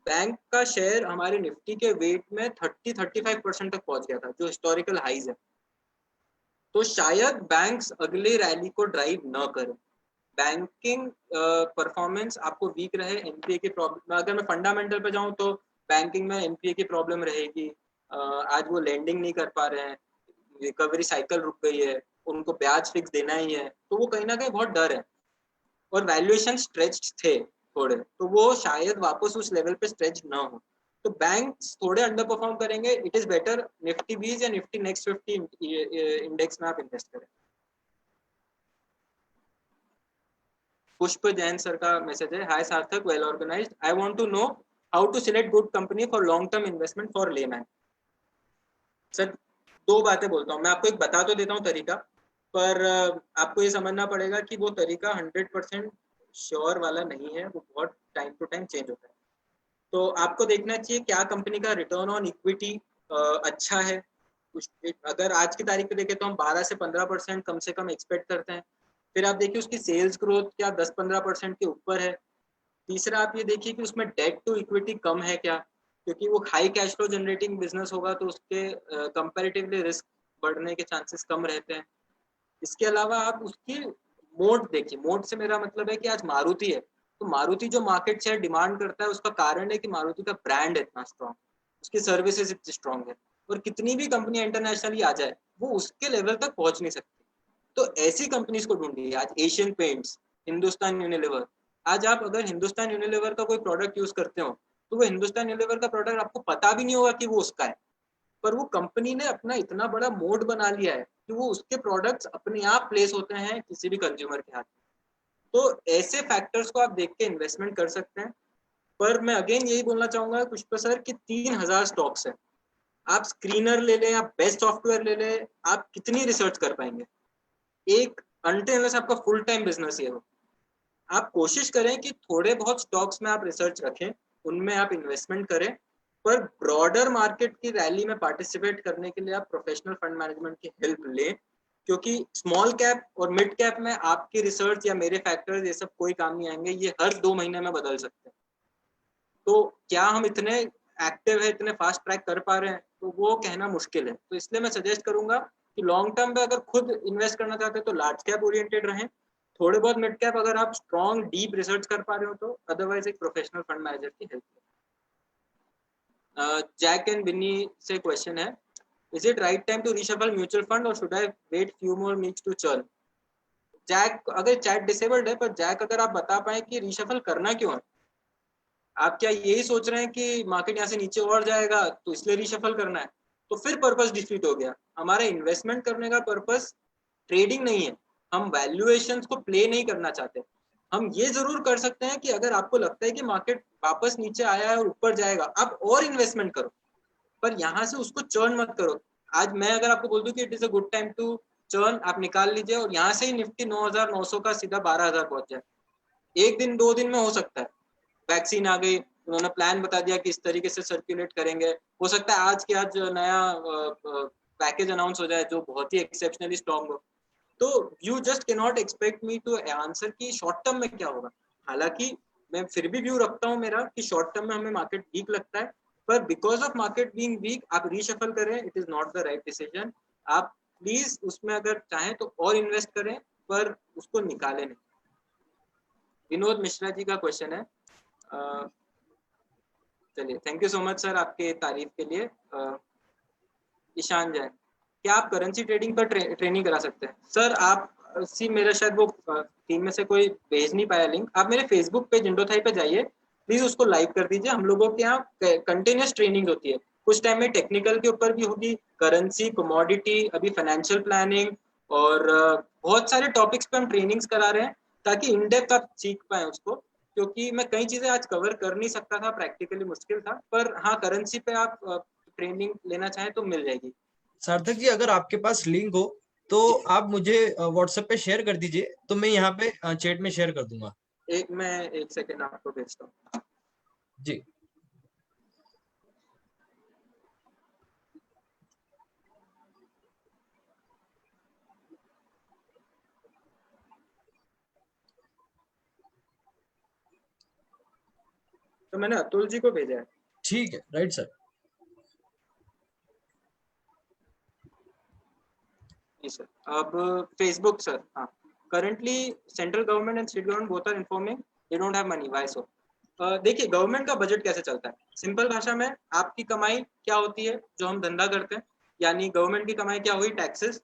बैंक का शेयर हमारे निफ्टी के वेट में 30-35% तक पहुंच गया था, जो हिस्टोरिकल हाईज है। तो शायद बैंक्स अगले रैली को ड्राइव न करें। बैंकिंग परफॉर्मेंस आपको वीक रहे, एनपीए की प्रॉब्लम, अगर मैं फंडामेंटल पे जाऊं तो बैंकिंग में एनपीए की प्रॉब्लम रहेगी। आज वो लेंडिंग नहीं कर पा रहे हैं, रिकवरी साइकिल रुक गई है, उनको ब्याज फिक्स देना ही है, तो वो कहीं ना कहीं बहुत डर है। और वैल्यूएशन स्ट्रेच्ड थे थोड़े, तो वो शायद वापस उस लेवल पे स्ट्रेच ना हो। तो बैंक्स थोड़े अंडर परफॉर्म करेंगे, इट इज बेटर निफ्टी बीज या निफ्टी नेक्स्ट 50 इंडेक्स में आप इन्वेस्ट करें। पुष्प जैन सर का मैसेज है, hi Sarthak, well organised, I want to know how to select good company for long term investment for layman. Sir दो बातें बोलता हूँ, मैं आपको एक बता तो देता हूँ तरीका, पर आपको ये समझना पड़ेगा कि वो तरीका 100% श्योर वाला नहीं है, वो बहुत टाइम टू टाइम चेंज होता है। तो आपको देखना चाहिए क्या कंपनी का रिटर्न ऑन इक्विटी अच्छा है, अगर आज की तारीख पे देखें तो हम 12 से 15% कम से कम एक्सपेक्ट करते हैं। फिर आप देखिए उसकी सेल्स ग्रोथ क्या 10-15% के ऊपर है। तीसरा आप ये देखिए कि उसमें डेट टू इक्विटी कम है क्या, क्योंकि वो high cash flow generating business होगा तो उसके कंपैरेटिवली रिस्क बढ़ने के चांसेस कम रहते हैं। इसके अलावा आप उसकी मोड देखिए, मोड से मेरा मतलब है कि आज मारुति है तो मारुति जो मार्केट शेयर डिमांड करता है उसका कारण है कि मारुति का ब्रांड इतना स्ट्रॉन्ग, उसकी सर्विसेज इतनी स्ट्रॉन्ग है, और कितनी भी कंपनी इंटरनेशनली आ जाए वो उसके लेवल तक पहुंच नहीं सकती। तो ऐसी कंपनीज को ढूंढिए आज, एशियन पेंट्स, हिंदुस्तान यूनिलीवर। आज आप अगर हिंदुस्तान यूनिलीवर का कोई प्रोडक्ट यूज करते हो तो वो हिंदुस्तान यूनिलीवर का प्रोडक्ट आपको पता भी नहीं होगा कि वो उसका है, पर वो कंपनी ने अपना इतना बड़ा मोड बना लिया है कि वो उसके प्रोडक्ट्स अपने आप प्लेस होते हैं किसी भी कंज्यूमर के हाथ। तो ऐसे फैक्टर्स को आप देख के इन्वेस्टमेंट कर सकते हैं। पर मैं अगेन यही बोलना चाहूंगा पुष्पा सर कि 3000 स्टॉक्स है, आप स्क्रीनर ले लें, आप बेस्ट सॉफ्टवेयर ले लें, आप कितनी रिसर्च कर पाएंगे एक अनटिल आपका फुल टाइम बिजनेस ये हो। आप कोशिश करें कि थोड़े बहुत स्टॉक्स में आप रिसर्च रखें, उनमें आप इन्वेस्टमेंट करें, पर ब्रॉडर मार्केट की रैली में पार्टिसिपेट करने के लिए आप प्रोफेशनल फंड मैनेजमेंट की हेल्प लें, क्योंकि स्मॉल कैप और मिड कैप में आपकी रिसर्च या मेरे फैक्टर्स ये सब कोई काम नहीं आएंगे, ये हर 2 महीने में बदल सकते हैं। तो क्या हम इतने एक्टिव है, इतने फास्ट ट्रैक कर पा रहे हैं, तो वो कहना मुश्किल है। तो इसलिए मैं सजेस्ट करूंगा कि लॉन्ग टर्म पे अगर खुद इन्वेस्ट करना चाहते हैं तो लार्ज कैप ओरिएंटेड रहें, थोड़े बहुत मिड कैप अगर आप स्ट्रॉन्ग डीप रिसर्च कर पा रहे हो तो, अदरवाइज एक प्रोफेशनल फंड मैनेजर की हेल्प। जैक एंड बिन्नी से क्वेश्चन है, is it right time to reshuffle mutual fund और should I wait few more weeks to churn? Jack, अगर चैट डिसेबल्ड है, पर जैक अगर आप बता पाए कि रीशफल करना क्यों है, आप क्या यही सोच रहे हैं कि मार्केट यहाँ से नीचे और जाएगा तो इसलिए रीशफल करना है, तो फिर पर्पस डिफीट हो गया। हमारा इन्वेस्टमेंट करने का पर्पस ट्रेडिंग नहीं है, हम वैल्यूएशंस को प्ले नहीं करना चाहते। हम ये जरूर कर सकते हैं कि अगर आपको लगता है कि मार्केट वापस नीचे आया है और ऊपर जाएगा, आप और इन्वेस्टमेंट करो, पर यहाँ से उसको चर्न मत करो। आज मैं अगर आपको बोल दूं कि it is a good time to churn, आप निकाल लीजिए और यहाँ से ही निफ्टी 9900 का सीधा 12000 पहुंच जाए, एक दिन 2 दिन में हो सकता है। वैक्सीन आ गई, उन्होंने प्लान बता दिया कि इस तरीके से सर्कुलेट करेंगे, हो सकता है आज के आज नया पैकेज अनाउंस हो जाए जो बहुत ही एक्सेप्शनली स्ट्रॉन्ग हो। तो you just can not expect me to answer कि शॉर्ट टर्म में क्या होगा। हालांकि मैं फिर भी व्यू रखता हूँ मेरा कि शॉर्ट टर्म में हमें मार्केट वीक लगता है, पर because of market being weak आप रीशफल करें, it is not the right decision. आप प्लीज उसमें अगर चाहें तो और इन्वेस्ट करें, पर उसको निकालें नहीं। विनोद मिश्रा जी का क्वेश्चन है, चलिए thank you so much sir आपके तारीफ के लिए। ईशान जैन, क्या आप करेंसी ट्रेडिंग पर ट्रेनिंग करा सकते हैं? सर आप सी मेरा शायद वो टीम में से कोई भेज नहीं पाया लिंक, आप मेरे फेसबुक पेज इंडोथाई पे जाइए, प्लीज उसको लाइक कर दीजिए। हम लोगों के यहाँ कंटिन्यूस ट्रेनिंग होती है, कुछ टाइम में टेक्निकल के ऊपर भी होगी, करेंसी, कमोडिटी, अभी फाइनेंशियल प्लानिंग, और बहुत सारे टॉपिक्स पे हम ट्रेनिंग्स करा रहे हैं ताकि इन डेप्थ आप सीख पाए उसको, क्योंकि मैं कई चीजें आज कवर कर नहीं सकता था, प्रैक्टिकली मुश्किल था। पर हाँ, करेंसी पे आप ट्रेनिंग लेना चाहें तो मिल जाएगी। सार्थक जी, अगर आपके पास लिंक हो तो आप मुझे व्हाट्सएप पे शेयर कर दीजिए, तो मैं यहाँ पे चैट में शेयर कर दूंगा। मैं एक सेकेंड आपको भेजता हूँ जी। तो मैंने अतुल जी को भेजा है। ठीक है, राइट सर। जी सर। अब फेसबुक सर, हाँ, currently central government and state government both are informing they don't have money, why so? देखिए गवर्नमेंट का बजट कैसे चलता है, सिंपल भाषा में आपकी कमाई क्या होती है जो हम धंधा करते हैं, यानी गवर्नमेंट की कमाई क्या हुई, टैक्सेस,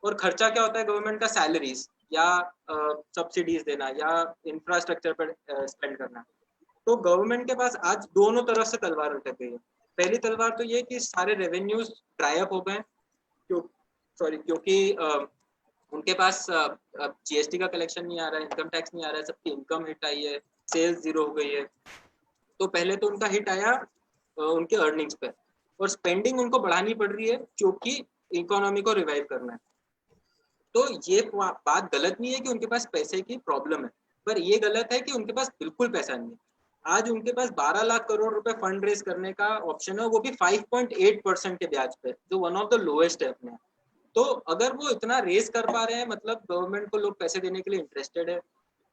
और खर्चा क्या होता है गवर्नमेंट का, सैलरीज या सब्सिडीज देना या इंफ्रास्ट्रक्चर पर स्पेंड करना। तो गवर्नमेंट के पास आज दोनों तरफ से तलवार लटक गई है। पहली तलवार तो ये कि सारे रेवेन्यूज ड्राई अप हो गए, क्यों, सॉरी, क्योंकि उनके पास जीएसटी का कलेक्शन नहीं आ रहा है, इनकम टैक्स नहीं आ रहा है, सबकी इनकम हिट आई है, सेल्स जीरो हो गई है। तो पहले तो उनका हिट आया उनके अर्निंग्स पे, और स्पेंडिंग उनको बढ़ानी पड़ रही है क्योंकि इकोनॉमी को रिवाइव करना है। तो ये बात गलत नहीं है कि उनके पास पैसे की प्रॉब्लम है, पर ये गलत है कि उनके पास बिल्कुल पैसा नहीं है। आज उनके पास 12 लाख करोड़ रुपए फंड रेज करने का ऑप्शन है, वो भी 5.8% के ब्याज पे, जो वन ऑफ द लोएस्ट है अपने। तो अगर वो इतना रेज कर पा रहे हैं, मतलब गवर्नमेंट को लोग पैसे देने के लिए इंटरेस्टेड है।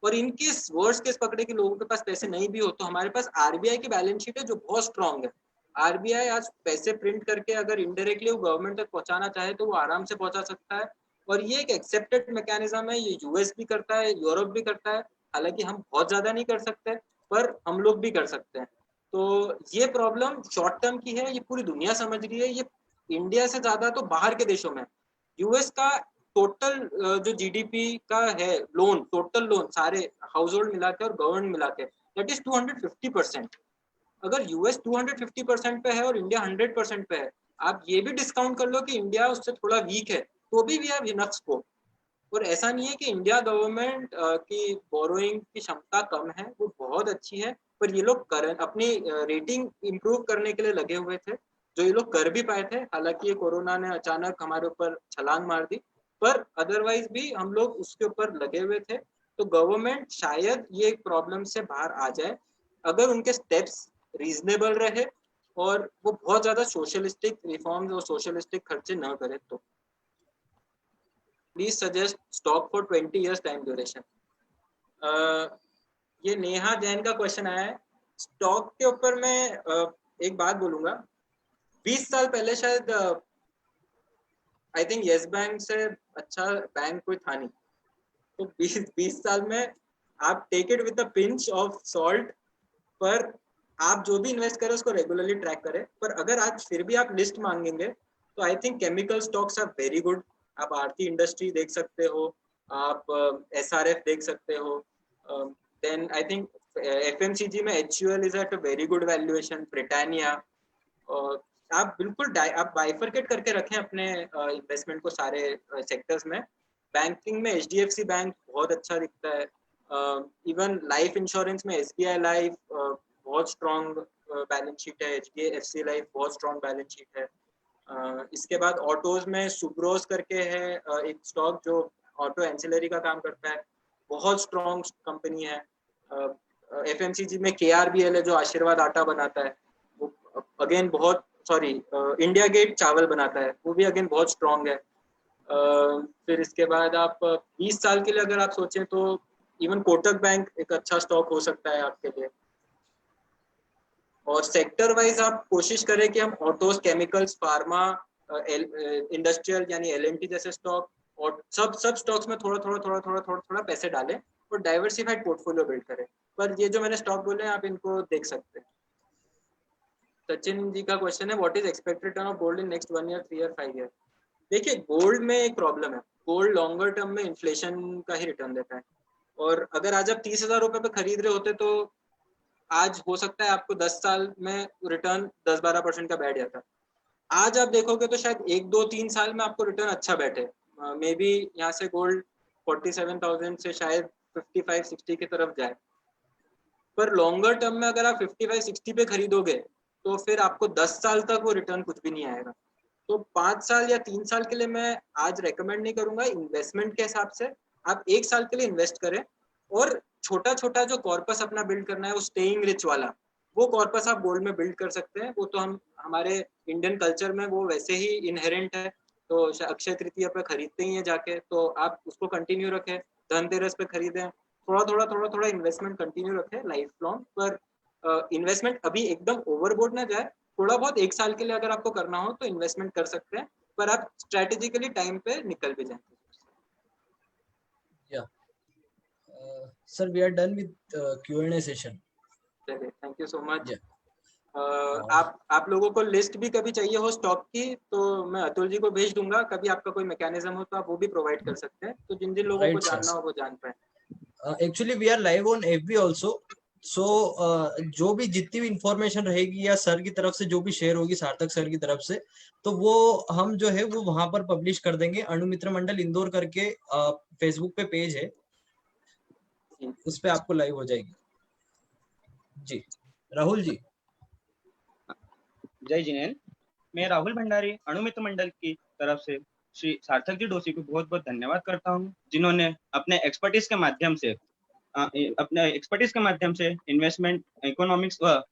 और इनके वर्स्ट केस पकड़े कि लोगों के पास पैसे नहीं भी हो, तो हमारे पास आरबीआई की बैलेंस शीट है जो बहुत स्ट्रांग है। आरबीआई आज पैसे प्रिंट करके अगर इनडायरेक्टली वो गवर्नमेंट तक पहुंचाना चाहे तो वो आराम से पहुंचा सकता है। और ये एक एक्सेप्टेड मैकेनिज्म है, ये यूएस भी करता है, यूरोप भी करता है। हालांकि हम बहुत ज्यादा नहीं कर सकते, पर हम लोग भी कर सकते हैं। तो ये प्रॉब्लम शॉर्ट टर्म की है, ये पूरी दुनिया समझ रही है। ये इंडिया से ज्यादा तो बाहर के देशों में, यूएस का टोटल जो जीडीपी का है लोन, टोटल लोन सारे हाउस होल्ड मिला के और गवर्नमेंट मिला के, दैट इज 250%। अगर यूएस 250% पे है और इंडिया 100% पे है, आप ये भी डिस्काउंट कर लो कि इंडिया उससे थोड़ा वीक है, तो भी वी हैव इनफ स्कोप। और ऐसा नहीं है कि इंडिया गवर्नमेंट की बोरोइंग की क्षमता कम है, वो बहुत अच्छी है। पर ये लोग अपनी रेटिंग इंप्रूव करने के लिए लगे हुए थे, जो ये लोग कर भी पाए थे। हालांकि ये कोरोना ने अचानक हमारे ऊपर छलांग मार दी, पर अदरवाइज भी हम लोग उसके ऊपर लगे हुए थे। तो गवर्नमेंट शायद ये एक प्रॉब्लम से बाहर आ जाए अगर उनके स्टेप्स रीजनेबल रहे और वो बहुत ज्यादा सोशलिस्टिक रिफॉर्म्स और सोशलिस्टिक खर्चे न करे। तो please suggest stock for 20 years time duration. ये नेहा जैन का क्वेश्चन आया है। स्टॉक के ऊपर मैं एक बात बोलूंगा। 20 साल पहले शायद आई थिंक येस बैंक से अच्छा बैंक कोई था नहीं। तो 20 साल में आप take it with a pinch of salt, पर आप जो भी इन्वेस्ट करें उसको रेगुलरली ट्रैक करें। पर अगर आज फिर भी आप लिस्ट मांगेंगे तो I think chemical stocks are very good. आप आरती इंडस्ट्री देख सकते हो, आप एसआरएफ देख सकते हो। देन आई थिंक एफएमसीजी में HUL is at a very good valuation, Britannia. आप बिल्कुल आप बाइफरकेट करके रखें अपने इन्वेस्टमेंट को सारे सेक्टर्स में। बैंकिंग में एचडीएफसी बैंक बहुत अच्छा दिखता है। इवन लाइफ इंश्योरेंस में एसबीआई लाइफ बहुत स्ट्रॉन्ग बैलेंस शीट है, एचडीएफसी लाइफ बहुत स्ट्रॉन्ग बैलेंस शीट है। इसके बाद ऑटोज में सुब्रोस करके है एक स्टॉक जो ऑटो एंसिलरी का काम करता है, बहुत स्ट्रॉन्ग कंपनी है। एफएमसीजी में केआरबीएल है जो आशीर्वाद आटा बनाता है, वो अगेन बहुत इंडिया गेट चावल बनाता है, वो भी अगेन बहुत स्ट्रॉन्ग है। फिर इसके बाद आप 20 साल के लिए अगर आप सोचें तो इवन कोटक बैंक एक अच्छा स्टॉक हो सकता है आपके लिए। और सेक्टर वाइज आप कोशिश करें कि हम ऑटोज, केमिकल्स, फार्मा, इंडस्ट्रियल यानी एलएनटी जैसे स्टॉक और सब स्टॉक्स में थोड़ा पैसे डालें और डाइवर्सिफाइड पोर्टफोलियो बिल्ड करें। पर ये जो मैंने स्टॉक बोले आप इनको देख सकते हैं। सचिन जी का क्वेश्चन है, what is expected return of gold in next 1 year, 3 year, 5 year? देखिए, गोल्ड में एक प्रॉब्लम है, गोल्ड लॉन्गर टर्म में इन्फ्लेशन का ही रिटर्न देता है। और अगर आज आप 30,000 रुपए पे खरीद रहे होते तो आज हो सकता है आपको 10 साल में रिटर्न 10-12% का बैठ जाता। आज आप देखोगे तो शायद 1-2-3 साल में आपको रिटर्न अच्छा बैठे। मे बी यहाँ से गोल्ड 47,000 से शायद 55-60 की तरफ जाए। पर लॉन्गर टर्म में अगर आप 55-60 पे खरीदोगे तो फिर आपको 10 साल तक वो रिटर्न कुछ भी नहीं आएगा। तो 5 साल या 3 साल के लिए मैं आज रेकमेंड नहीं करूंगा। इन्वेस्टमेंट के हिसाब से आप 1 साल के लिए इन्वेस्ट करें और छोटा छोटा जो कॉर्पस अपना बिल्ड करना है, वो स्टेइंग रिच वाला, वो कॉर्पस आप गोल्ड में बिल्ड कर सकते हैं। वो तो हम हमारे इंडियन कल्चर में वो वैसे ही इनहेरेंट है। तो अक्षय तृतीया पे खरीदते ही है जाके, तो आप उसको कंटिन्यू रखें, धनतेरस पे खरीदें, थोड़ा इन्वेस्टमेंट कंटिन्यू रखें लाइफ लॉन्ग। पर इन्वेस्टमेंट अभी एकदम ओवरबोर्ड ना जाए। थोड़ा बहुत 1 साल के लिए अगर आपको करना हो तो इन्वेस्टमेंट कर सकते हैं, पर आप स्ट्रेटेजिकली टाइम पे निकल भी जाएंगे। Sir, we are done with Q&A session. चलिए, thank you so much. Yeah. आप लोगों को लिस्ट भी कभी चाहिए हो स्टॉक की तो मैं अतुल जी को भेज दूंगा। कभी आपका कोई मैकेनिज्म हो तो आप वो भी प्रोवाइड कर सकते हैं, तो जिन जिन लोगों को Right, sir. जानना हो वो जान पाए। Actually, we are live on FB also. So, जो भी जितनी भी इंफॉर्मेशन रहेगी या सर की तरफ से जो भी शेयर होगी, सार्थक सर की तरफ से, तो वो हम जो है वो वहां पर पब्लिश कर देंगे। अणुमित्र मंडल इंदौर करके फेसबुक पे पेज है, उस पे आपको लाइव हो जाएगी। जी राहुल जी। जय जिनेन्द्र, मैं राहुल भंडारी अणुमित्र मंडल की तरफ से श्री सार्थक जी डोसी को बहुत बहुत धन्यवाद करता हूँ, जिन्होंने अपने एक्सपर्टीज के माध्यम से अपने एक्सपर्टीज के माध्यम से इन्वेस्टमेंट, इकोनॉमिक्स व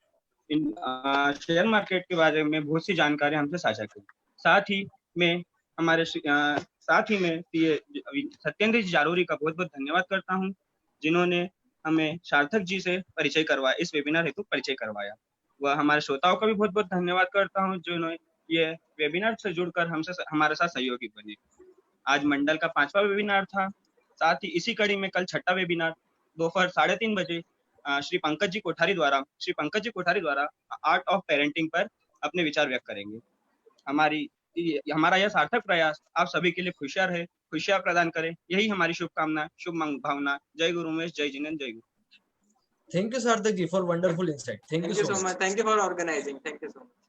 शेयर मार्केट के बारे में बहुत सी जानकारी हमसे साझा की। साथ ही मैं सत्येंद्र जी जारूरी का बहुत बहुत धन्यवाद करता हूं, जिन्होंने हमें सार्थक जी से परिचय करवाया, इस वेबिनार हेतु परिचय करवाया। वह हमारे श्रोताओं का भी बहुत बहुत धन्यवाद करता हूं, जिन्होंने ये वेबिनार से जुड़कर हमारे साथ सहयोगी बने। आज मंडल का 5वां वेबिनार था। साथ ही इसी कड़ी में कल 6वां वेबिनार दोपहर 3:30 बजे श्री पंकज जी कोठारी द्वारा आर्ट ऑफ पेरेंटिंग पर अपने विचार व्यक्त करेंगे। हमारा यह सार्थक प्रयास आप सभी के लिए खुशियां प्रदान करे, यही हमारी शुभकामना, शुभ भावना। जय गुरु उमेश, जय जिनेन्द्र, जय गुरु। Thank you, Sarthak ji, for wonderful insight. Thank you so much. Thank you for organizing. Thank you so much.